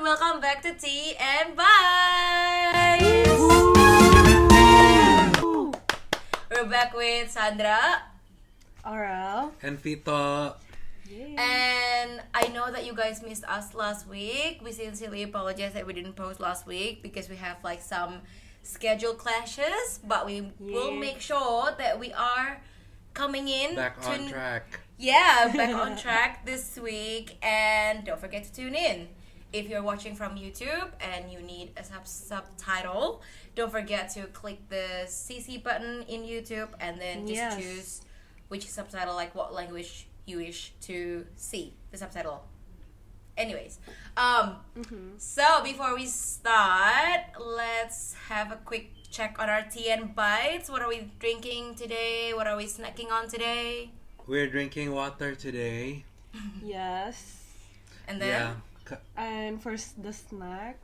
welcome back to Tea and Bites! We're back with Sandra. Oral. And Vito. And I know that you guys missed us last week. We sincerely apologize that we didn't post last week because we have like some schedule clashes, but we will make sure that we are coming in Back on track. Yeah, back on track this week. And don't forget to tune in. If you're watching from YouTube and you need a subtitle, don't forget to click the CC button in YouTube and then just choose which subtitle, like what language you wish to see the subtitle. Anyways, so before we start, let's have a quick check on our tea and bites. What are we drinking today? What are we snacking on today? We're drinking water today. Yes. And then? And for the snack,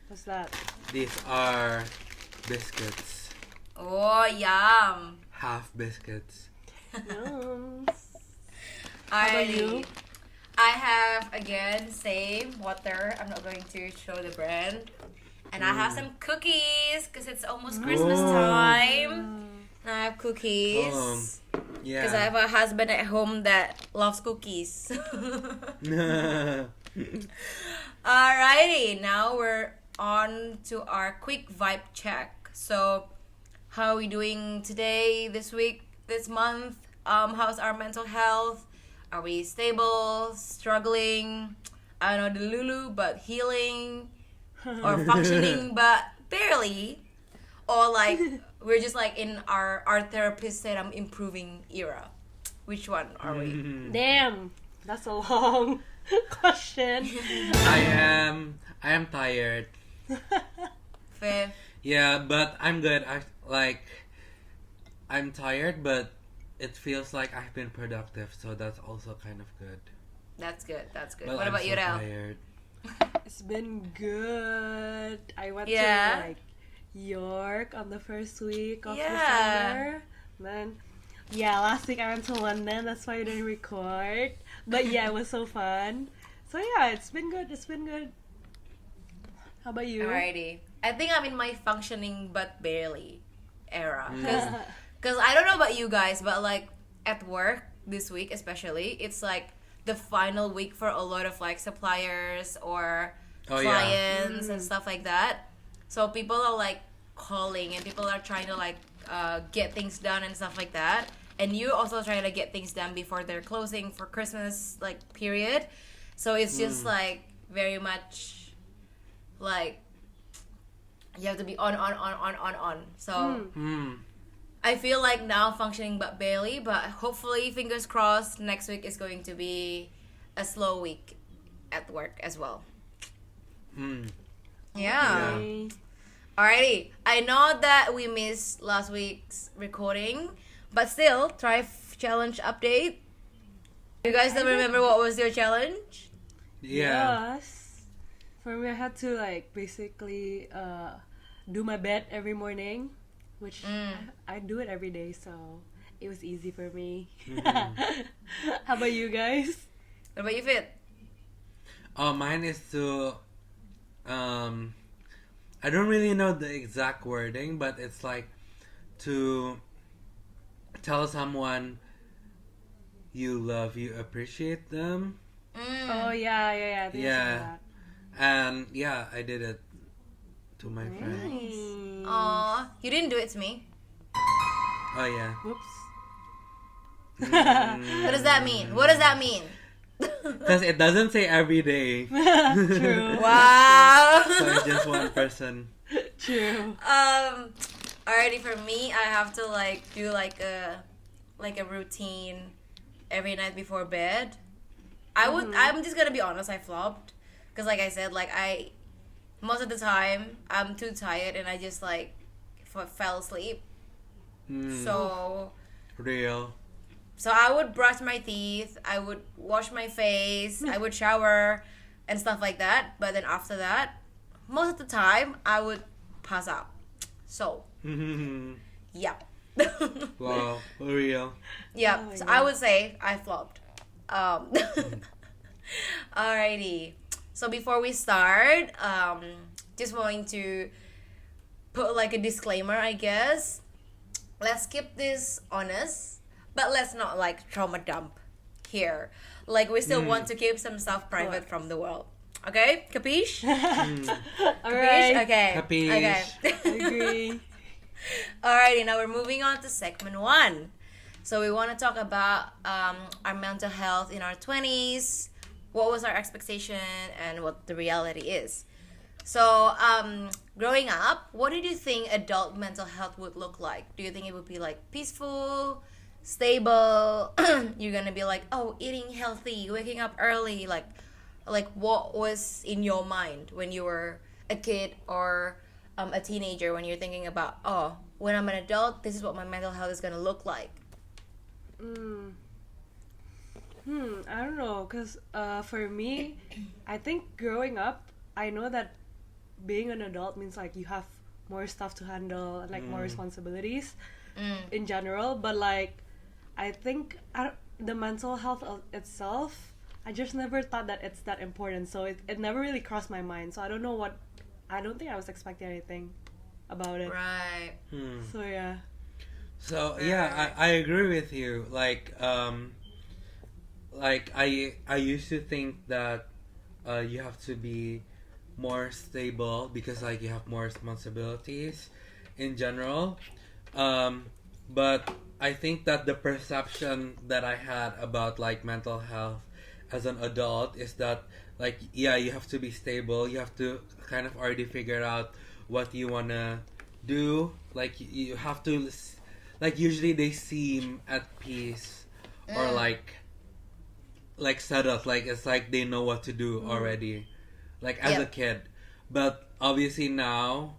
what's that? These are biscuits. Oh, yum. Half biscuits. Yum. How about you? I have, again, same water. I'm not going to show the brand. And I have some cookies because it's almost Christmas time. I have cookies. Yeah. Because I have a husband at home that loves cookies. Alrighty, now we're on to our quick vibe check. So, how are we doing today, this week, this month? How's our mental health? Are we stable, struggling? I don't know, the Lulu, but healing? Or functioning, but barely? Or like, we're just like in our therapist said I'm improving era. Which one are we? Damn, that's a long question. I am tired. Fair. Yeah, but I'm good. I'm tired, but it feels like I've been productive, so that's also kind of good. That's good. But What I'm about you, so Rel? tired. It's been good. I went to like York on the first week of December. Then last week I went to London, that's why I didn't record. But yeah, it was so fun. So yeah, it's been good. How about you? Alrighty. I think I'm in my functioning but barely era. Because I don't know about you guys, but like at work this week especially, it's like the final week for a lot of like suppliers or clients and stuff like that. So people are like calling and people are trying to like get things done and stuff like that. And you also trying to get things done before they're closing for Christmas like period. So it's just like very much like you have to be on. So I feel like now functioning but barely, but hopefully, fingers crossed, next week is going to be a slow week at work as well. Yeah. Okay. Alrighty. I know that we missed last week's recording, but still, Thrive Challenge update. You guys still remember what was your challenge? Yeah. Yes. For me, I had to like basically do my bed every morning, which I do it every day, so it was easy for me. How about you guys? What about you, Fit? Mine is to I don't really know the exact wording, but it's like to tell someone you love, you appreciate them. Oh yeah. I think I saw that. And yeah, I did it to my friends. Aw, you didn't do it to me. Oh yeah. Whoops. What does that mean? Because it doesn't say every day. True. Wow. So it's just one person. True. Alrighty, for me, I have to like do like a routine every night before bed. I'm just gonna be honest, I flopped. Because like I said, like most of the time, I'm too tired and I just like fell asleep. So Real. So I would brush my teeth, I would wash my face, I would shower and stuff like that. But then after that, most of the time, I would pass out. So, yeah. Wow, for real. Yeah, Oh my so God. I would say I flopped. Alrighty. So before we start, just going to put like a disclaimer, I guess. Let's keep this honest, but let's not like trauma dump here. Like we still want to keep some stuff private from the world. Okay? Capiche? Alright. Okay. Capiche. Okay. I agree. Alrighty, now we're moving on to segment 1. So we want to talk about our mental health in our 20s, what was our expectation, and what the reality is. So, growing up, what did you think adult mental health would look like? Do you think it would be like peaceful, stable? You're gonna be like, oh, eating healthy, waking up early. Like what was in your mind when you were a kid or a teenager, when you're thinking about, oh, when I'm an adult, this is what my mental health is gonna look like? I don't know, because for me, I think growing up, I know that being an adult means like you have more stuff to handle and like more responsibilities in general, but like I think the mental health itself, I just never thought that it's that important, so it never really crossed my mind. So I don't think I was expecting anything about it. Right. So yeah. So yeah, I agree with you. Like I used to think that you have to be more stable because like you have more responsibilities in general. But I think that the perception that I had about like mental health as an adult is that like yeah, you have to be stable, you have to kind of already figure out what you wanna do, like you have to like usually they seem at peace or like settled, like it's like they know what to do already, like as a kid. But obviously now,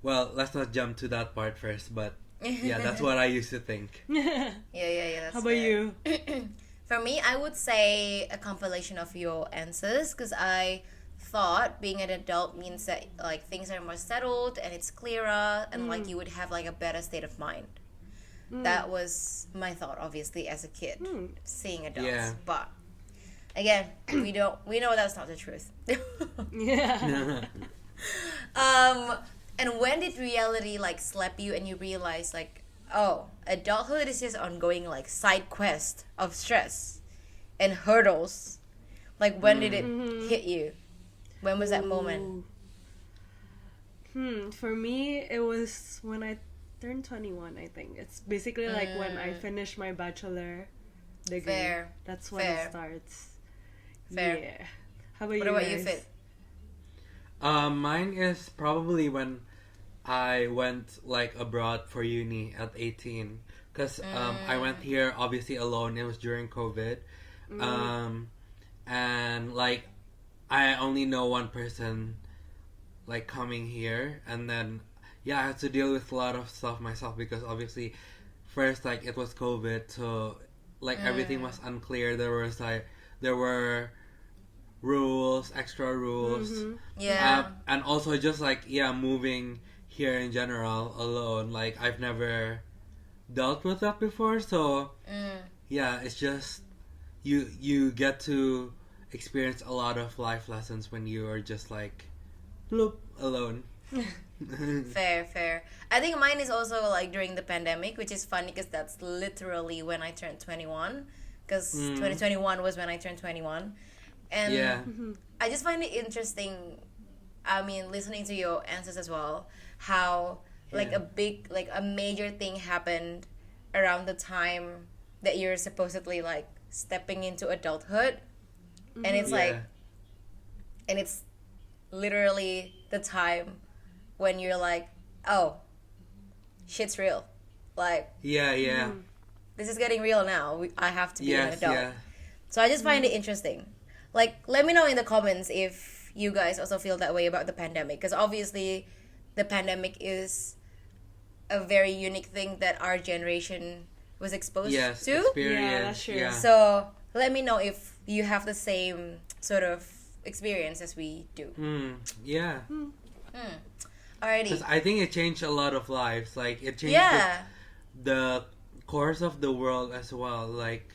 well, let's not jump to that part first, but yeah, that's what I used to think. Yeah, that's How about fair. you? For me, I would say a compilation of your answers, because I thought being an adult means that like things are more settled and it's clearer and like you would have like a better state of mind. That was my thought, obviously, as a kid, seeing adults. Yeah. But again, we know that's not the truth. Yeah. And when did reality like slap you and you realize like, oh, adulthood is just ongoing like side quest of stress and hurdles? Like when did it hit you? When was that moment? For me, it was when I turned 21, I think. It's basically like when I finished my bachelor degree. Fair. That's when Fair. it starts. Fair. Yeah. How about What you about guys? you, Fit? Mine is probably when I went like abroad for uni at 18, because I went here obviously alone. It was during COVID, and like I only know one person like coming here, and then yeah, I had to deal with a lot of stuff myself because obviously first like it was COVID, so like everything was unclear. There were rules, extra rules. Yeah. And also just like yeah, moving here in general alone, like I've never dealt with that before, so yeah, it's just you get to experience a lot of life lessons when you are just like bloop alone. Fair. I think mine is also like during the pandemic, which is funny because that's literally when I turned 21, because 2021 was when I turned 21. And Yeah. I just find it interesting, I mean, listening to your answers as well, how like a major thing happened around the time that you're supposedly like stepping into adulthood, and it's like, and it's literally the time when you're like, oh, shit's real, like Yeah. this is getting real now. I have to be an Yes, adult. yeah. So I just find it interesting. Like, let me know in the comments if you guys also feel that way about the pandemic, because obviously the pandemic is a very unique thing that our generation was exposed Yes, to. experience. Yeah, that's true. Yeah. So let me know if you have the same sort of experience as we do. Yeah. Alrighty. Because I think it changed a lot of lives. Like it changed Yeah. the course of the world as well. Like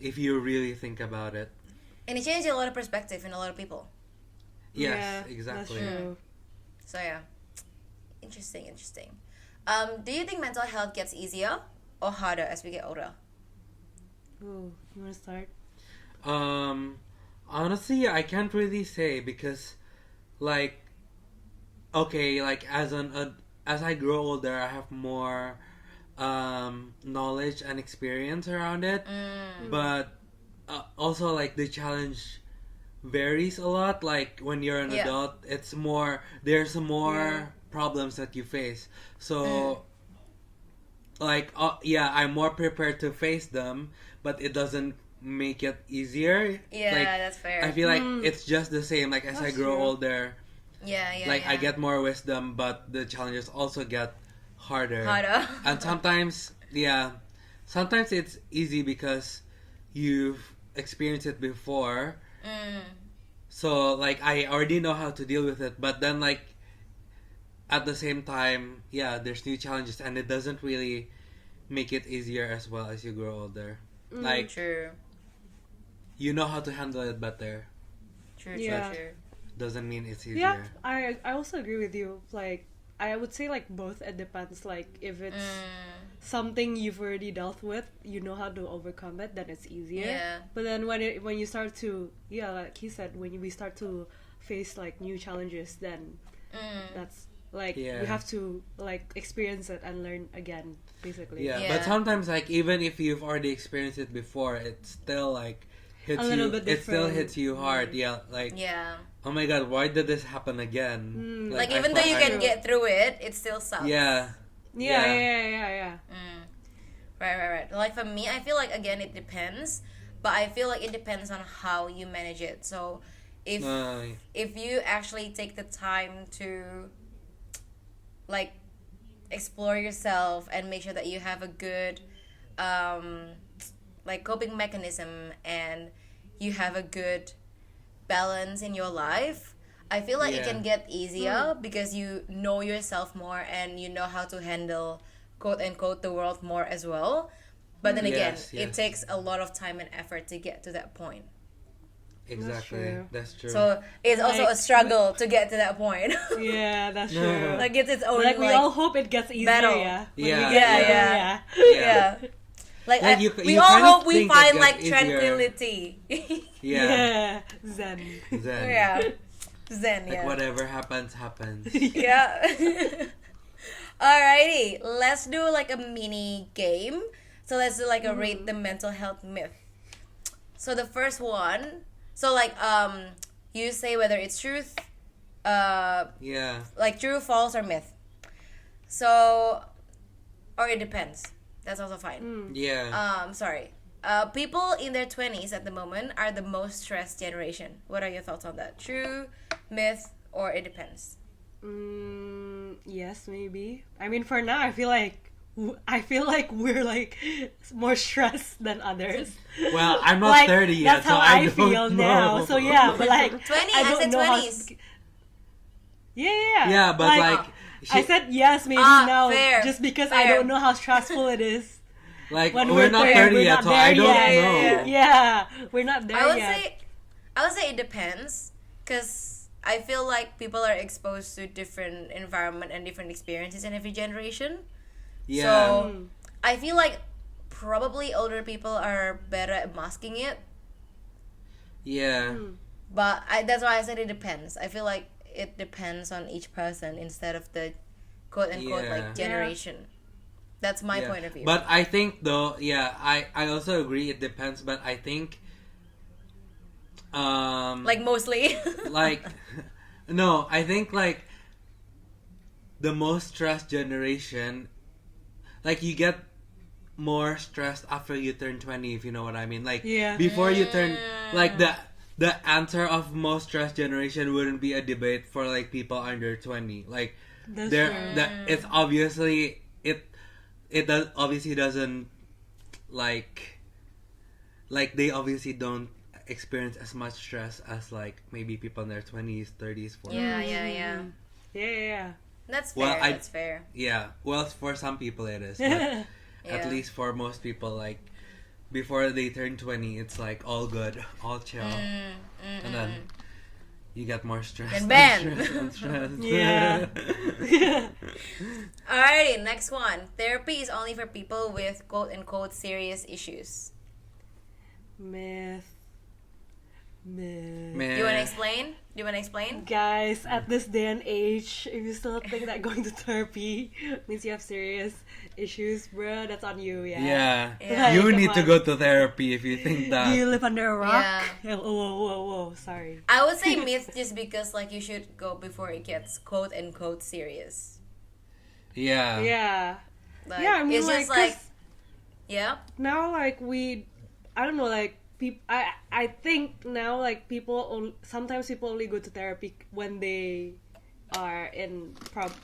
if you really think about it. And it changed a lot of perspective in a lot of people. Yes, Yeah, exactly. That's true. So yeah, interesting. Do you think mental health gets easier or harder as we get older? Ooh, you want to start? Honestly, I can't really say because, like, okay, like as I grow older, I have more knowledge and experience around it. But also, like, the challenge varies a lot. Like when you're an Yeah. adult, there's more Yeah. problems that you face. So like I'm more prepared to face them, but it doesn't make it easier. Yeah, Like, that's fair. I feel like it's just the same. Like as I That's grow true. older, Yeah. like I get more wisdom, but the challenges also get harder. And sometimes it's easy because you've experienced it before. So like I already know how to deal with it, but then like at the same time, there's new challenges and it doesn't really make it easier as well as you grow older. Like True. you know how to handle it better. True. Yeah. Doesn't mean it's easier. Yeah, I also agree with you. Like, I would say like both. It depends. Like, if it's something you've already dealt with, you know how to overcome it, then it's easier. Yeah. But then when you start to like he said, when we start to face like new challenges, then that's like we have to like experience it and learn again, basically. Yeah, Yeah. but sometimes like even if you've already experienced it before, it still like hits A little you. bit It still different. hits you hard. Yeah, like Yeah. oh my god, why did this happen again? Like I even though thought you I- can get through it still sucks. Yeah. Yeah. Right. Like for me, I feel like again it depends, but I feel like it depends on how you manage it. So if you actually take the time to like explore yourself and make sure that you have a good like coping mechanism and you have a good balance in your life, I feel like it can get easier because you know yourself more and you know how to handle quote unquote the world more as well. But then again, it takes a lot of time and effort to get to that point. Exactly. That's true. So it's also a struggle to get to that point. Yeah, that's true. Like it's its own Like we all hope it gets easier. battle. Yeah. When Yeah. we get Yeah. there, Yeah. Like Like, we you all kind of hope we think it find gets like easier. tranquility. Yeah. Zen. Zen. Yeah. Zen, Like yeah. whatever happens, happens. Yeah. Alrighty, let's do like a mini game. So let's do like a rate the mental health myth. So the first one, so like you say whether it's truth, Yeah. like true, false, or myth. So, or it depends. That's also fine. Yeah. Sorry. People in their 20s at the moment are the most stressed generation. What are your thoughts on that? True, myth, or it depends? Yes, maybe. I mean, for now, I feel like we're like more stressed than others. Well, I'm not Like, 30 yet, that's so how I I don't feel know. now. So yeah, but like 20, I don't said know how 20s. Yeah. Yeah, but like I said yes, maybe Ah, now, fair, just because I fair. don't know how stressful it is. like when we're not 30 we're yet, not so there I don't yet. know. Yeah, we're not there I would yet. say it depends, because I feel like people are exposed to different environment and different experiences in every generation. Yeah. So I feel like probably older people are better at masking it, Yeah. but that's why I said it depends. I feel like it depends on each person instead of the quote unquote Yeah. like generation. That's my Yeah. point of view. But I think though, I also agree it depends, but I think like mostly. like no, I think like the most stressed generation, like you get more stressed after you turn 20, if you know what I mean. Like Yeah. before you turn, like the answer of most stressed generation wouldn't be a debate for like people under 20. Like That's there true. that it's obviously it does obviously doesn't like they obviously don't experience as much stress as like maybe people in their 20s, 30s, 40s. Yeah. Yeah. That's fair. Well, That's fair. Yeah, well, for some people it is, but at least for most people, like before they turn 20, it's like all good, all chill, and then you get more stressed. And bam! And stressed. Yeah. Alrighty, next one. Therapy is only for people with quote-unquote serious issues. Myth. Man. Do you want to explain? Guys, at this day and age, if you still think that going to therapy means you have serious issues, bro, that's on you, Yeah. Yeah. You Come need to on. go to therapy if you think Do that. you live under a rock? Yeah. Whoa, sorry. I would say myth just because like you should go before it gets quote-unquote serious. Yeah. Yeah. Like, Yeah, I mean, it's like, just like, 'cause yeah. now, like, I don't know, like, I think now, like, sometimes people only go to therapy when they are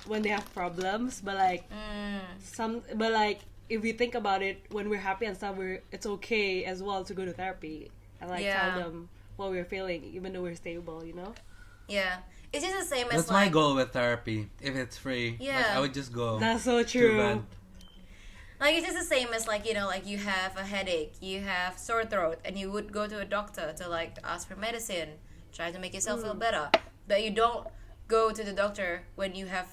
when they have problems, but like, if we think about it, when we're happy and stuff, it's okay as well to go to therapy and like Yeah. tell them what we're feeling, even though we're stable, you know? Yeah. It's just the same as That's my like, goal with therapy. If it's free, like, Yeah. I would just go. That's so Too true. bad. like it's just the same as like, you know, like you have a headache, you have sore throat, and you would go to a doctor to like ask for medicine, try to make yourself feel better. But you don't go to the doctor when you have,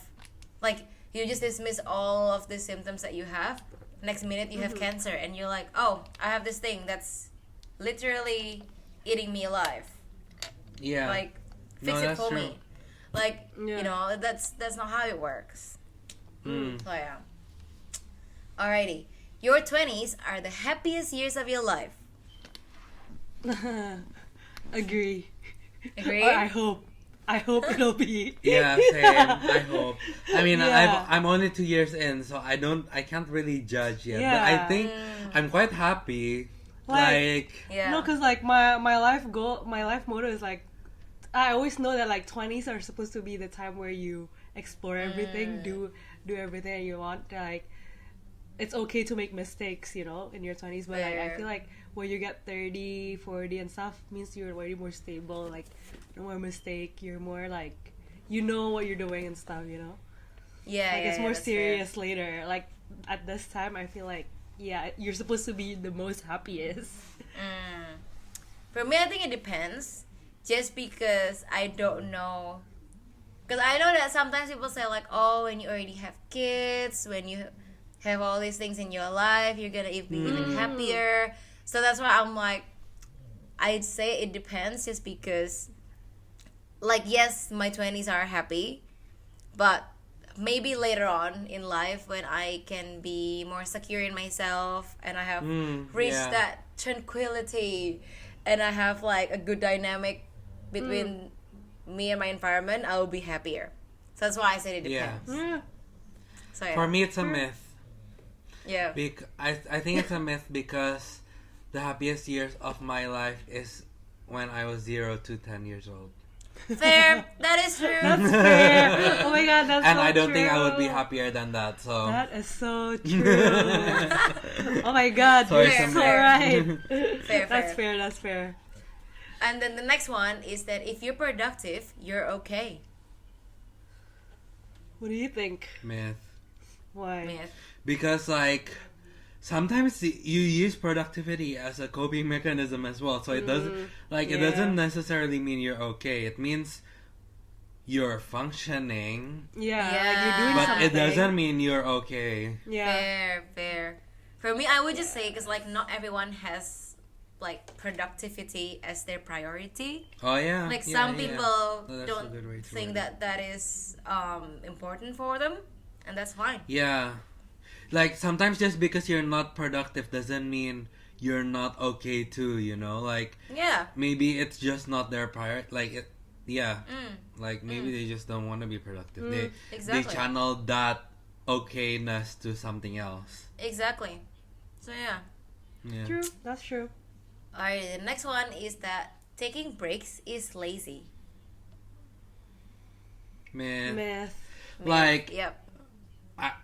like, you just dismiss all of the symptoms that you have. Next minute you have cancer, and you're like, oh, I have this thing that's literally eating me alive. Yeah. Like, fix No, it that's for true. me. Like, Yeah. you know, that's not how it works. Mm. So yeah. Alrighty. Your 20s are the happiest years of your life. Agree. Agree? Or I hope it'll be. Yeah, same. I hope. I mean, Yeah. I'm only 2 years in, so I can't really judge yet. But Yeah. I think I'm quite happy. Like, Yeah. No, because like my life motto is like, I always know that like 20s are supposed to be the time where you explore everything, do everything you want. Like, it's okay to make mistakes, you know, in your 20s. But like, I Fair. feel like when you get 30, 40 and stuff, means you're way more stable. Like, no more mistake. You're more like, you know what you're doing and stuff, you know. Yeah, Like, yeah, it's yeah, more that's serious later. Like, at this time, I feel like, yeah, you're supposed to be the most happiest. fair. For me, I think it depends. Just because I don't know. Because I know that sometimes people say, like, oh, when you already have kids, when you have all these things in your life, you're gonna be even happier. So that's why I'm like, I'd say it depends just because, like, yes, my 20s are happy, but maybe later on in life when I can be more secure in myself and I have reached yeah. that tranquility and I have like a good dynamic between me and my environment, I will be happier. So that's why I said it Yeah. depends. Yeah. So yeah. for me, it's a myth. Yeah. I think it's a myth because the happiest years of my life is when I was 0 to 10 years old. Fair. That is true. That's fair. Oh my god, that's And so I don't think I would be true. happier than that. So That is so true. Oh my god, Sorry, you're Sam. so right. Fair, That's fair. fair, that's fair. And then the next one is that if you're productive, you're okay. What do you think? myth. Why? Myth. Because like sometimes you use productivity as a coping mechanism as well. So it doesn't it Yeah. doesn't necessarily mean you're okay. It means you're functioning, Yeah, like Yeah. you're doing but something. it doesn't mean you're okay. Yeah. Fair. For me, I would just say because like not everyone has like productivity as their priority. Oh yeah. Like yeah, some yeah. people No, that's a don't good way to think word it. that is important for them, and that's fine. Yeah. Like sometimes just because you're not productive doesn't mean you're not okay too, you know? Like Yeah. maybe it's just not their priority. Like it like maybe they just don't want to be productive. They Exactly. channel that okayness to something else. Exactly. So yeah. Yeah. True, that's true. Alright, the next one is that taking breaks is lazy. Man. Myth. Like Yep.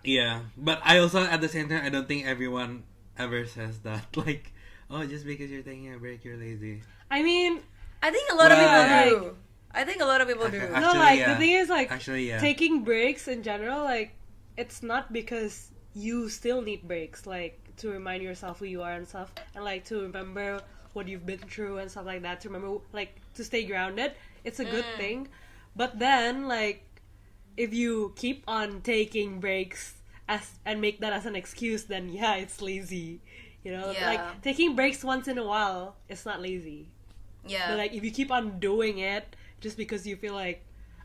yeah, but I also at the same time I don't think everyone ever says that. Like, oh, just because you're taking a break, you're lazy. I mean, I think a lot of Well, people do. I think a lot of people do. Okay, no, Actually, like yeah. the thing is, like Actually, yeah. taking breaks in general, like it's not because you still need breaks. Like to remind yourself who you are and stuff, and like to remember what you've been through and stuff like that, to remember, like, to stay grounded. It's a good thing. But then, like, if you keep on taking breaks and make that as an excuse, then yeah, it's lazy. You know, Yeah. like taking breaks once in a while, it's not lazy. Yeah. But like if you keep on doing it just because you feel like,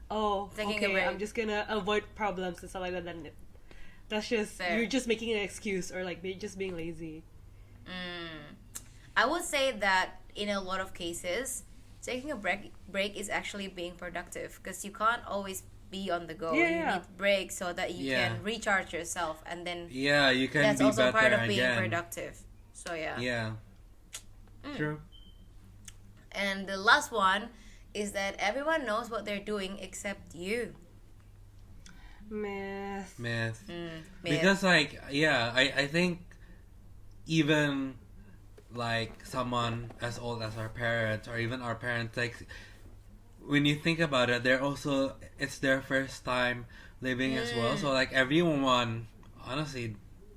oh, Taking a okay, break. I'm just gonna avoid problems and stuff like that, then that's just Fair. you're just making an excuse, or like just being lazy. I would say that in a lot of cases, taking a break is actually being productive, because you can't always be on the go. Yeah, You yeah. need breaks so that you Yeah. can recharge yourself, and then Yeah, you can that's be also better part of being again. productive. So yeah. Yeah. True. And the last one is that everyone knows what they're doing except you. Myth. Myth. Myth. Because like I think even like someone as old as our parents, or even our parents, like when you think about it, they're also, it's their first time living as well. So like everyone honestly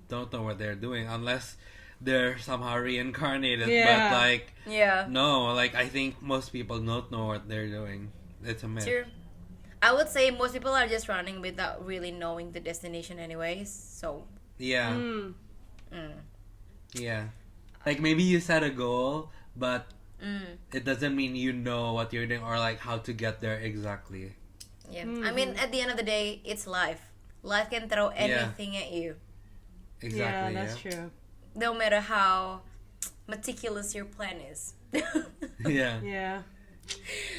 don't know what they're doing unless they're somehow reincarnated. Yeah. But like Yeah. no, like I think most people don't know what they're doing. It's a myth. True. I would say most people are just running without really knowing the destination anyways. So Yeah. Mm. Yeah. Like maybe you set a goal, but it doesn't mean you know what you're doing or like how to get there exactly. yeah. I mean, at the end of the day, it's life. Life can throw anything at you. Exactly. Yeah, that's true. No matter how meticulous your plan is. Yeah. Yeah.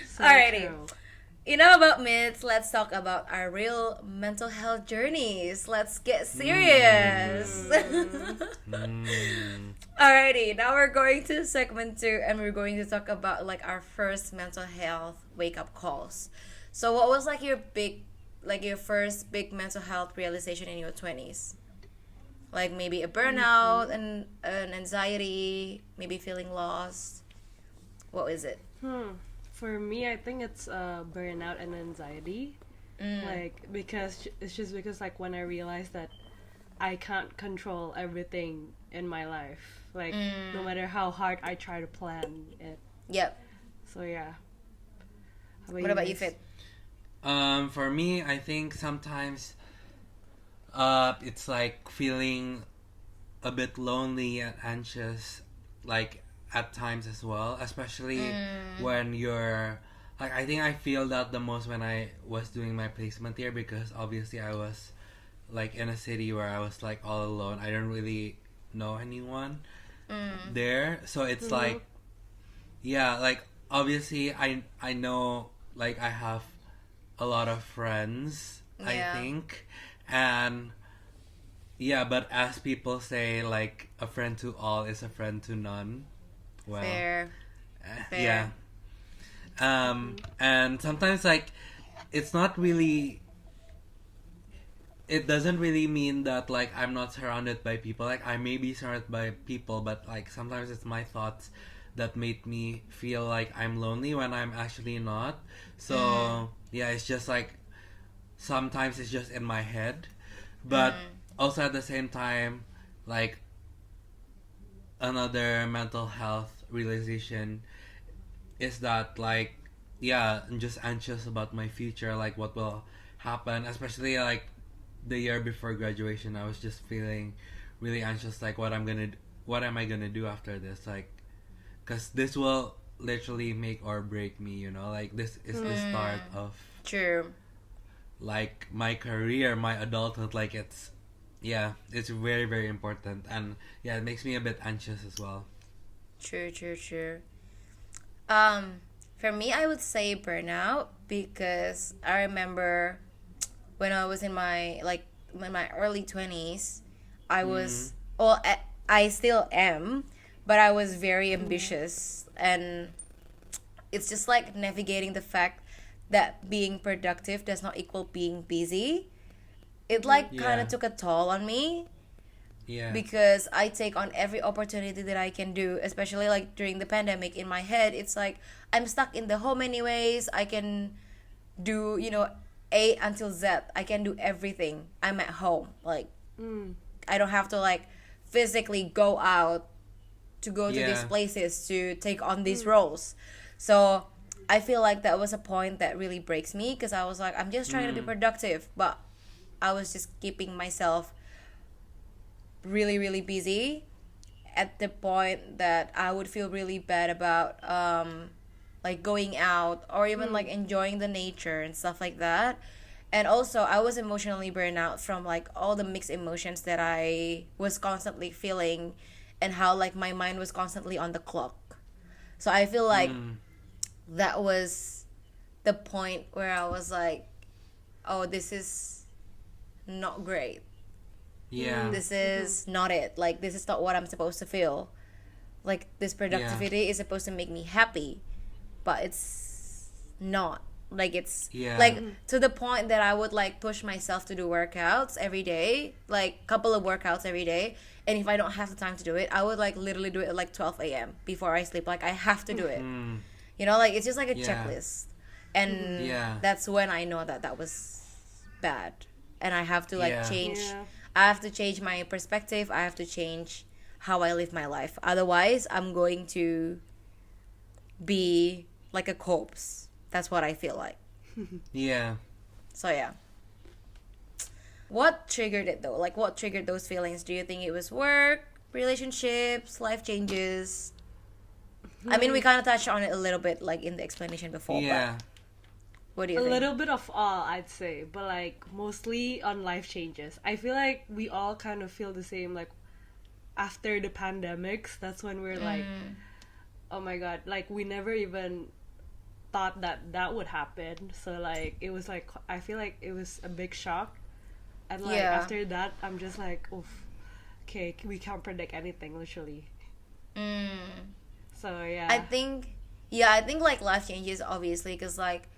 So Alrighty. true. Enough about myths. Let's talk about our real mental health journeys. Let's get serious. Alrighty, now we're going to segment 2, and we're going to talk about like our first mental health wake up calls. So what was like your first big mental health realization in your 20s? Like maybe a burnout and an anxiety, maybe feeling lost. What is it? For me, I think it's burnout and anxiety. Like, because it's just because like when I realized that I can't control everything in my life, like no matter how hard I try to plan it. Yep. So yeah. How What about you, guys? Fit? For me, I think sometimes it's like feeling a bit lonely and anxious, like at times as well, especially when you're like, I think I feel that the most when I was doing my placement here, because obviously I was like in a city where I was like all alone. I don't really know anyone there, so it's like, yeah, like obviously I know like I have a lot of friends, Yeah. I think, and yeah, but as people say, like a friend to all is a friend to none. Well, Fair. yeah. And sometimes like it's not really, it doesn't really mean that like I'm not surrounded by people. Like I may be surrounded by people, but like sometimes it's my thoughts that make me feel like I'm lonely when I'm actually not. So yeah, it's just like sometimes it's just in my head, but also at the same time, like another mental health realization is that like, yeah, I'm just anxious about my future, like what will happen, especially like the year before graduation. I was just feeling really anxious, like what am I gonna do after this, like because this will literally make or break me, you know, like this is the start of True. like my career, my adulthood. Like it's very, very important, and yeah, it makes me a bit anxious as well. True. For me, I would say burnout, because I remember when I was in my early 20s, I was I still am, but I was very ambitious, and it's just like navigating the fact that being productive does not equal being busy. It like kind Yeah. of took a toll on me, Yeah. because I take on every opportunity that I can do, especially like during the pandemic. In my head, it's like I'm stuck in the home anyways. I can do, A until Z. I can do everything. I'm at home. Like, I don't have to like physically go out to go to these places to take on these roles. So I feel like that was a point that really breaks me, because I was like, I'm just trying to be productive, but I was just keeping myself really, really busy at the point that I would feel really bad about like going out or even like enjoying the nature and stuff like that. And also I was emotionally burned out from like all the mixed emotions that I was constantly feeling, and how like my mind was constantly on the clock. So I feel like that was the point where I was like, oh, this is not great. This is not it. Like, this is not what I'm supposed to feel. Like, this productivity is supposed to make me happy, but it's not. Like, it's like to the point that I would like push myself to do workouts every day, like couple of workouts every day. And if I don't have the time to do it, I would like literally do it at like 12 a.m. before I sleep. Like, I have to do it. You know, like, it's just like a checklist. And that's when I know that that was bad. And I have to like change. I have to change my perspective. I have to change how I live my life. Otherwise, I'm going to be like a corpse. That's what I feel like. So, yeah. What triggered it, though? Like, what triggered those feelings? Do you think it was work, relationships, life changes? I mean, we kind of touched on it a little bit, like, in the explanation before, but what do you think? A little bit of all, I'd say, but, like, mostly on life changes. I feel like we all kind of feel the same, like, after the pandemics, that's when we're like, oh my god, like, we never even thought that that would happen. So like it was like, I feel like it was a big shock, and like after that I'm just like, oof, okay, we can't predict anything literally. So I think like life changes obviously, because like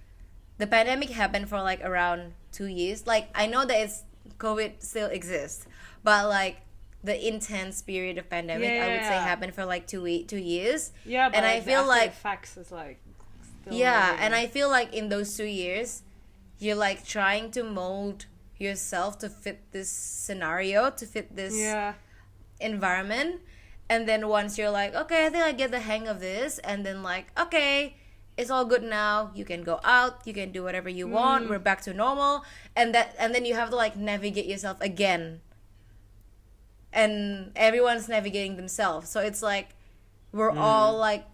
the pandemic happened for like around 2 years. Like, I know that it's COVID still exists, but like the intense period of pandemic I would say happened for like 2 years. But and I feel like effects is like and I feel like in those 2 years you're like trying to mold yourself to fit this scenario, to fit this environment. And then once you're like, okay, I think I get the hang of this, and then like, okay, it's all good now, you can go out, you can do whatever you want, we're back to normal. And then you have to like navigate yourself again, and everyone's navigating themselves. So it's like we're all like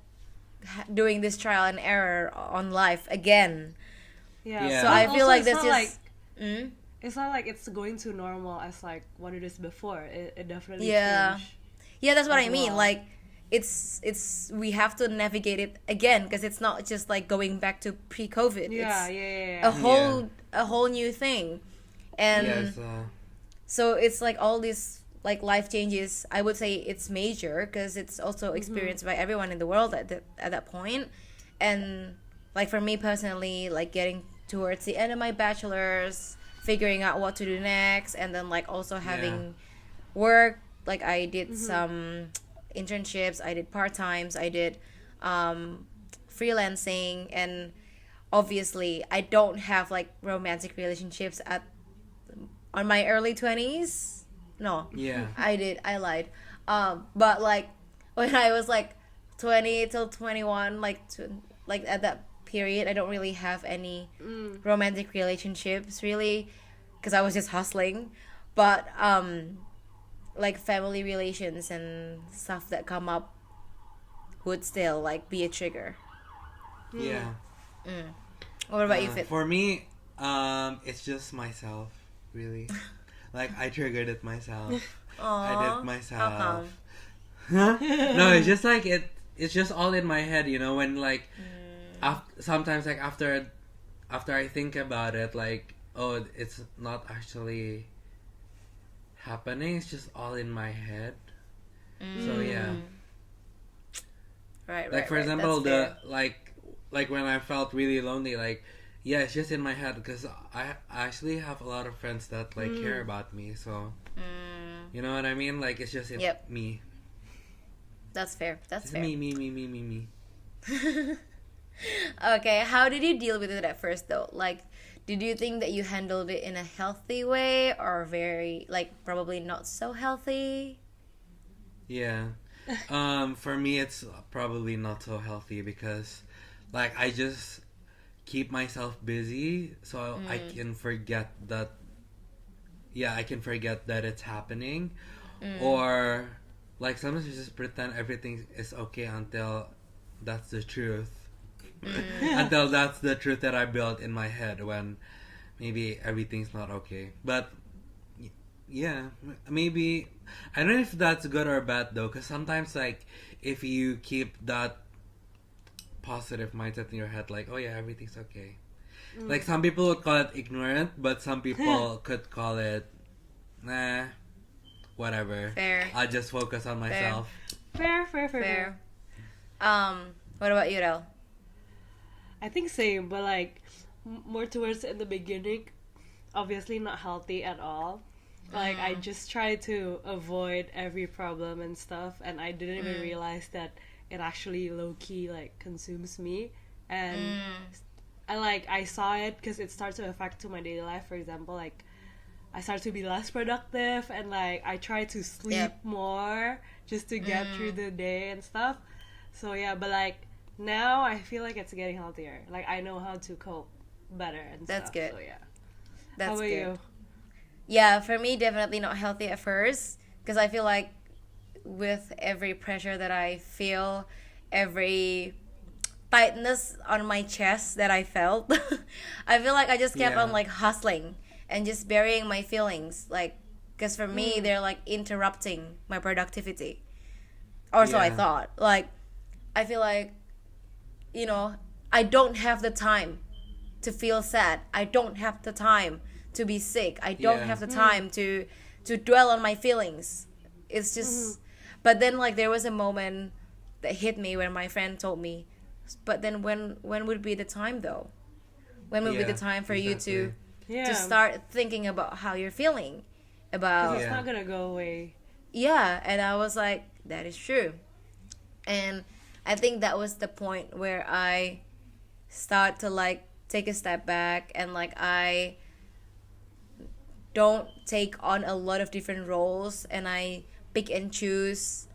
doing this trial and error on life again. So I feel like that's just it's not like it's going to normal as like what it is before. It definitely changed. That's what I mean. Like it's we have to navigate it again, because it's not just like going back to pre-COVID. It's a whole new thing. And so it's like all these like life changes. I would say it's major, because it's also experienced by everyone in the world at that point. And like for me personally, like getting towards the end of my bachelor's, figuring out what to do next, and then like also having work. Like I did some internships, I did part-times, I did freelancing, and obviously I don't have like romantic relationships on my early 20s. No. I lied. But like when I was like 20 till 21, like at that period, I don't really have any romantic relationships really, because I was just hustling. But like family relations and stuff that come up would still like be a trigger. What about you, Fit? For me, it's just myself, really. Like, I triggered it myself. I did myself. How come? No, it's just like it's just all in my head, you know, when like sometimes like after I think about it, like, oh, it's not actually happening, it's just all in my head. So like for example, the like when I felt really lonely, like it's just in my head, because I actually have a lot of friends that like care about me, so you know what I mean, like it's just me. That's fair. It's fair. Me. Okay, how did you deal with it at first though? Like, did you think that you handled it in a healthy way, or very like probably not so healthy? Yeah. For me, it's probably not so healthy because, like, I just keep myself busy so I can forget that. Yeah, I can forget that it's happening, or like sometimes you just pretend everything is okay until that's the truth. Until that's the truth that I built in my head when maybe everything's not okay. But yeah, maybe I don't know if that's good or bad though, because sometimes like if you keep that positive mindset in your head, like oh yeah, everything's okay. Like some people would call it ignorant, but some people could call it, nah, whatever. Fair. I'll just focus on myself. Fair. What about you, Del? I think same, but like more towards in the beginning, obviously not healthy at all. Like I just try to avoid every problem and stuff, and I didn't even realize that it actually low key like consumes me, and I saw it because it starts to affect to my daily life. For example, like I start to be less productive, and like I try to sleep more just to get through the day and stuff. So yeah, but like now I feel like it's getting healthier. Like I know how to cope better and That's stuff. good. So yeah. That's How about good. you? Yeah, for me, definitely not healthy at first because I feel like with every pressure that I feel, every tightness on my chest that I felt, I feel like I just kept on like hustling and just burying my feelings. Like, because for me, they're like interrupting my productivity. Or so I thought. Like, I feel like, you know, I don't have the time to feel sad. I don't have the time to be sick. I don't have the time to dwell on my feelings. It's just but then like there was a moment that hit me when my friend told me, but then when would be the time though? When would be the time for you to start thinking about how you're feeling about It's not gonna go away. and I was like, that is true. And I think that was the point where I start to like take a step back and like I don't take on a lot of different roles and I pick and choose,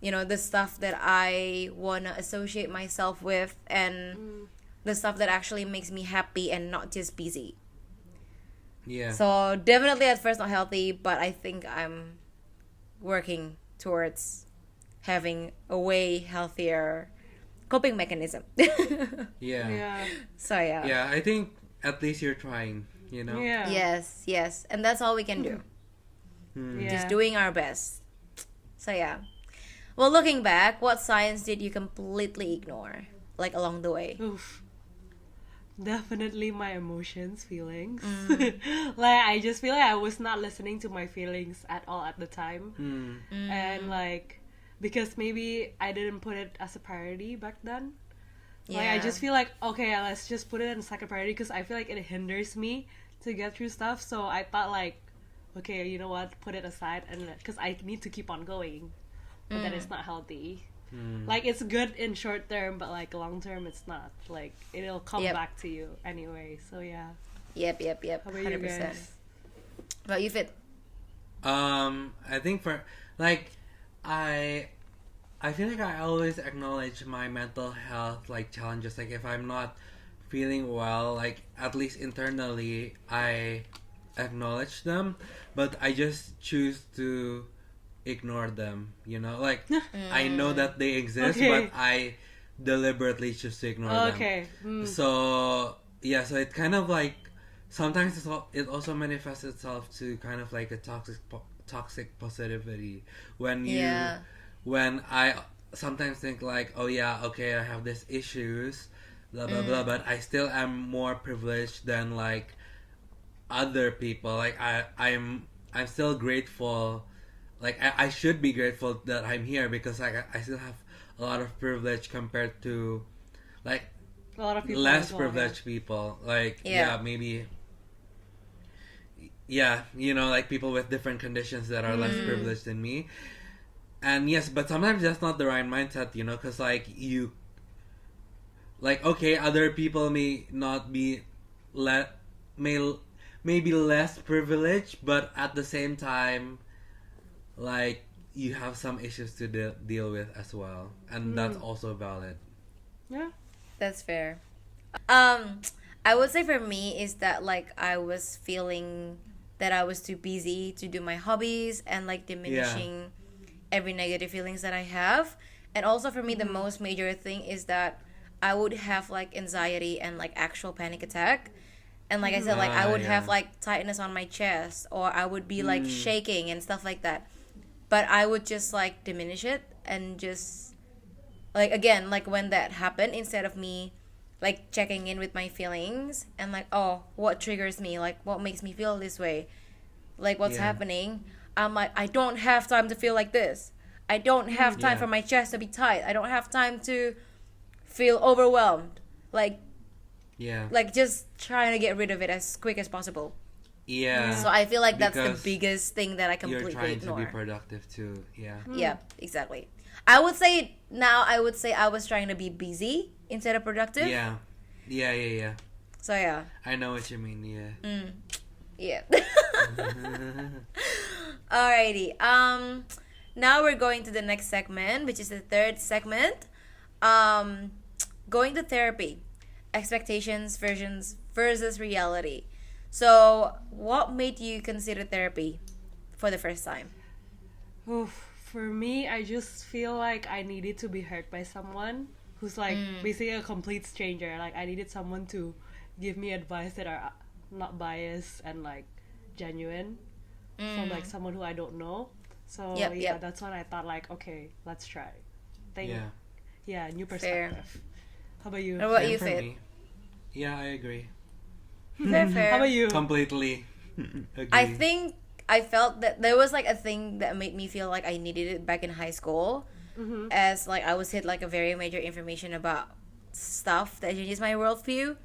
you know, the stuff that I want to associate myself with and the stuff that actually makes me happy and not just busy. Yeah. So definitely at first not healthy, but I think I'm working towards having a way healthier coping mechanism. Yeah. So yeah. Yeah, I think at least you're trying, you know? Yeah. Yes. And that's all we can do. Just doing our best. So yeah. Well, looking back, what signs did you completely ignore, like along the way? Oof. Definitely my emotions, feelings. Like I just feel like I was not listening to my feelings at all at the time. And like because maybe I didn't put it as a priority back then. Like I just feel like okay, let's just put it in second priority because I feel like it hinders me to get through stuff. So I thought like, okay, you know what, put it aside and because I need to keep on going, but then it's not healthy. Like it's good in short term, but like long term, it's not. Like it'll come back to you anyway. So yeah. Yep. How about 100%. you guys? Well, you fit. I think for like I feel like I always acknowledge my mental health like challenges. Like if I'm not feeling well, like at least internally I acknowledge them, but I just choose to ignore them, you know? Like I know that they exist, but I deliberately choose to ignore them. So yeah, so it kind of like sometimes it also manifests itself to kind of like a toxic positivity when I sometimes think like, oh yeah, okay, I have these issues, blah blah blah, but I still am more privileged than like other people. Like I'm still grateful. Like I should be grateful that I'm here because like I still have a lot of privilege compared to like A lot of people less privileged people. Like maybe you know, like people with different conditions that are less privileged than me. And yes, but sometimes that's not the right mindset, you know, because like you like okay, other people may not be may be less privileged, but at the same time like you have some issues to deal with as well, and that's also valid. Yeah. That's fair. I would say for me is that like I was feeling that I was too busy to do my hobbies and like diminishing every negative feelings that I have. And also for me the most major thing is that I would have like anxiety and like actual panic attack. And like I said, like I would have like tightness on my chest, or I would be like shaking and stuff like that. But I would just like diminish it and just like again, like when that happened, instead of me like checking in with my feelings and like, oh, what triggers me, like what makes me feel this way, like what's happening, I'm like, I don't have time to feel like this. I don't have time for my chest to be tight. I don't have time to feel overwhelmed. Like just trying to get rid of it as quick as possible. So I feel like that's the biggest thing that I completely you're trying ignore. to be productive too. Yeah, exactly. I would say I was trying to be busy instead of productive. Yeah. So yeah. I know what you mean. Yeah. Alrighty. Now we're going to the next segment, which is the third segment. Going to therapy. Expectations versus reality. So, what made you consider therapy for the first time? Oof. For me, I just feel like I needed to be heard by someone who's like basically a complete stranger. Like I needed someone to give me advice that are not biased and like genuine from like someone who I don't know. So that's when I thought like, okay, let's try. New perspective. Fair. How about you? What about Same you, for Fit? me. Yeah, I agree. Fair. How about you? Completely agree. I think I felt that there was like a thing that made me feel like I needed it back in high school, as like I was hit like a very major information about stuff that changes my worldview,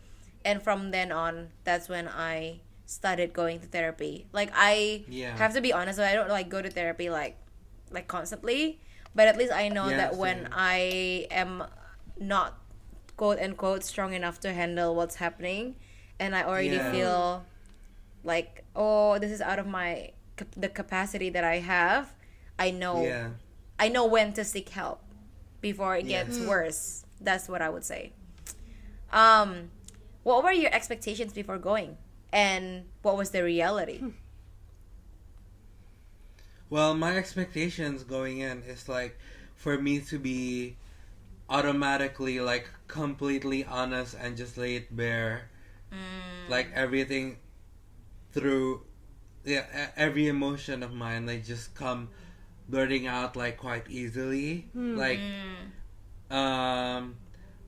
and from then on, that's when I started going to therapy. Like I have to be honest, I don't like go to therapy like constantly, but at least I know that same. when I am not quote unquote strong enough to handle what's happening, and I already feel like, oh, this is out of the capacity that I have, I know when to seek help before it gets worse. That's what I would say. What were your expectations before going, and what was the reality? Well, my expectations going in is like for me to be automatically like completely honest and just lay it bare, like everything through every emotion of mine, like just come blurting out like quite easily, like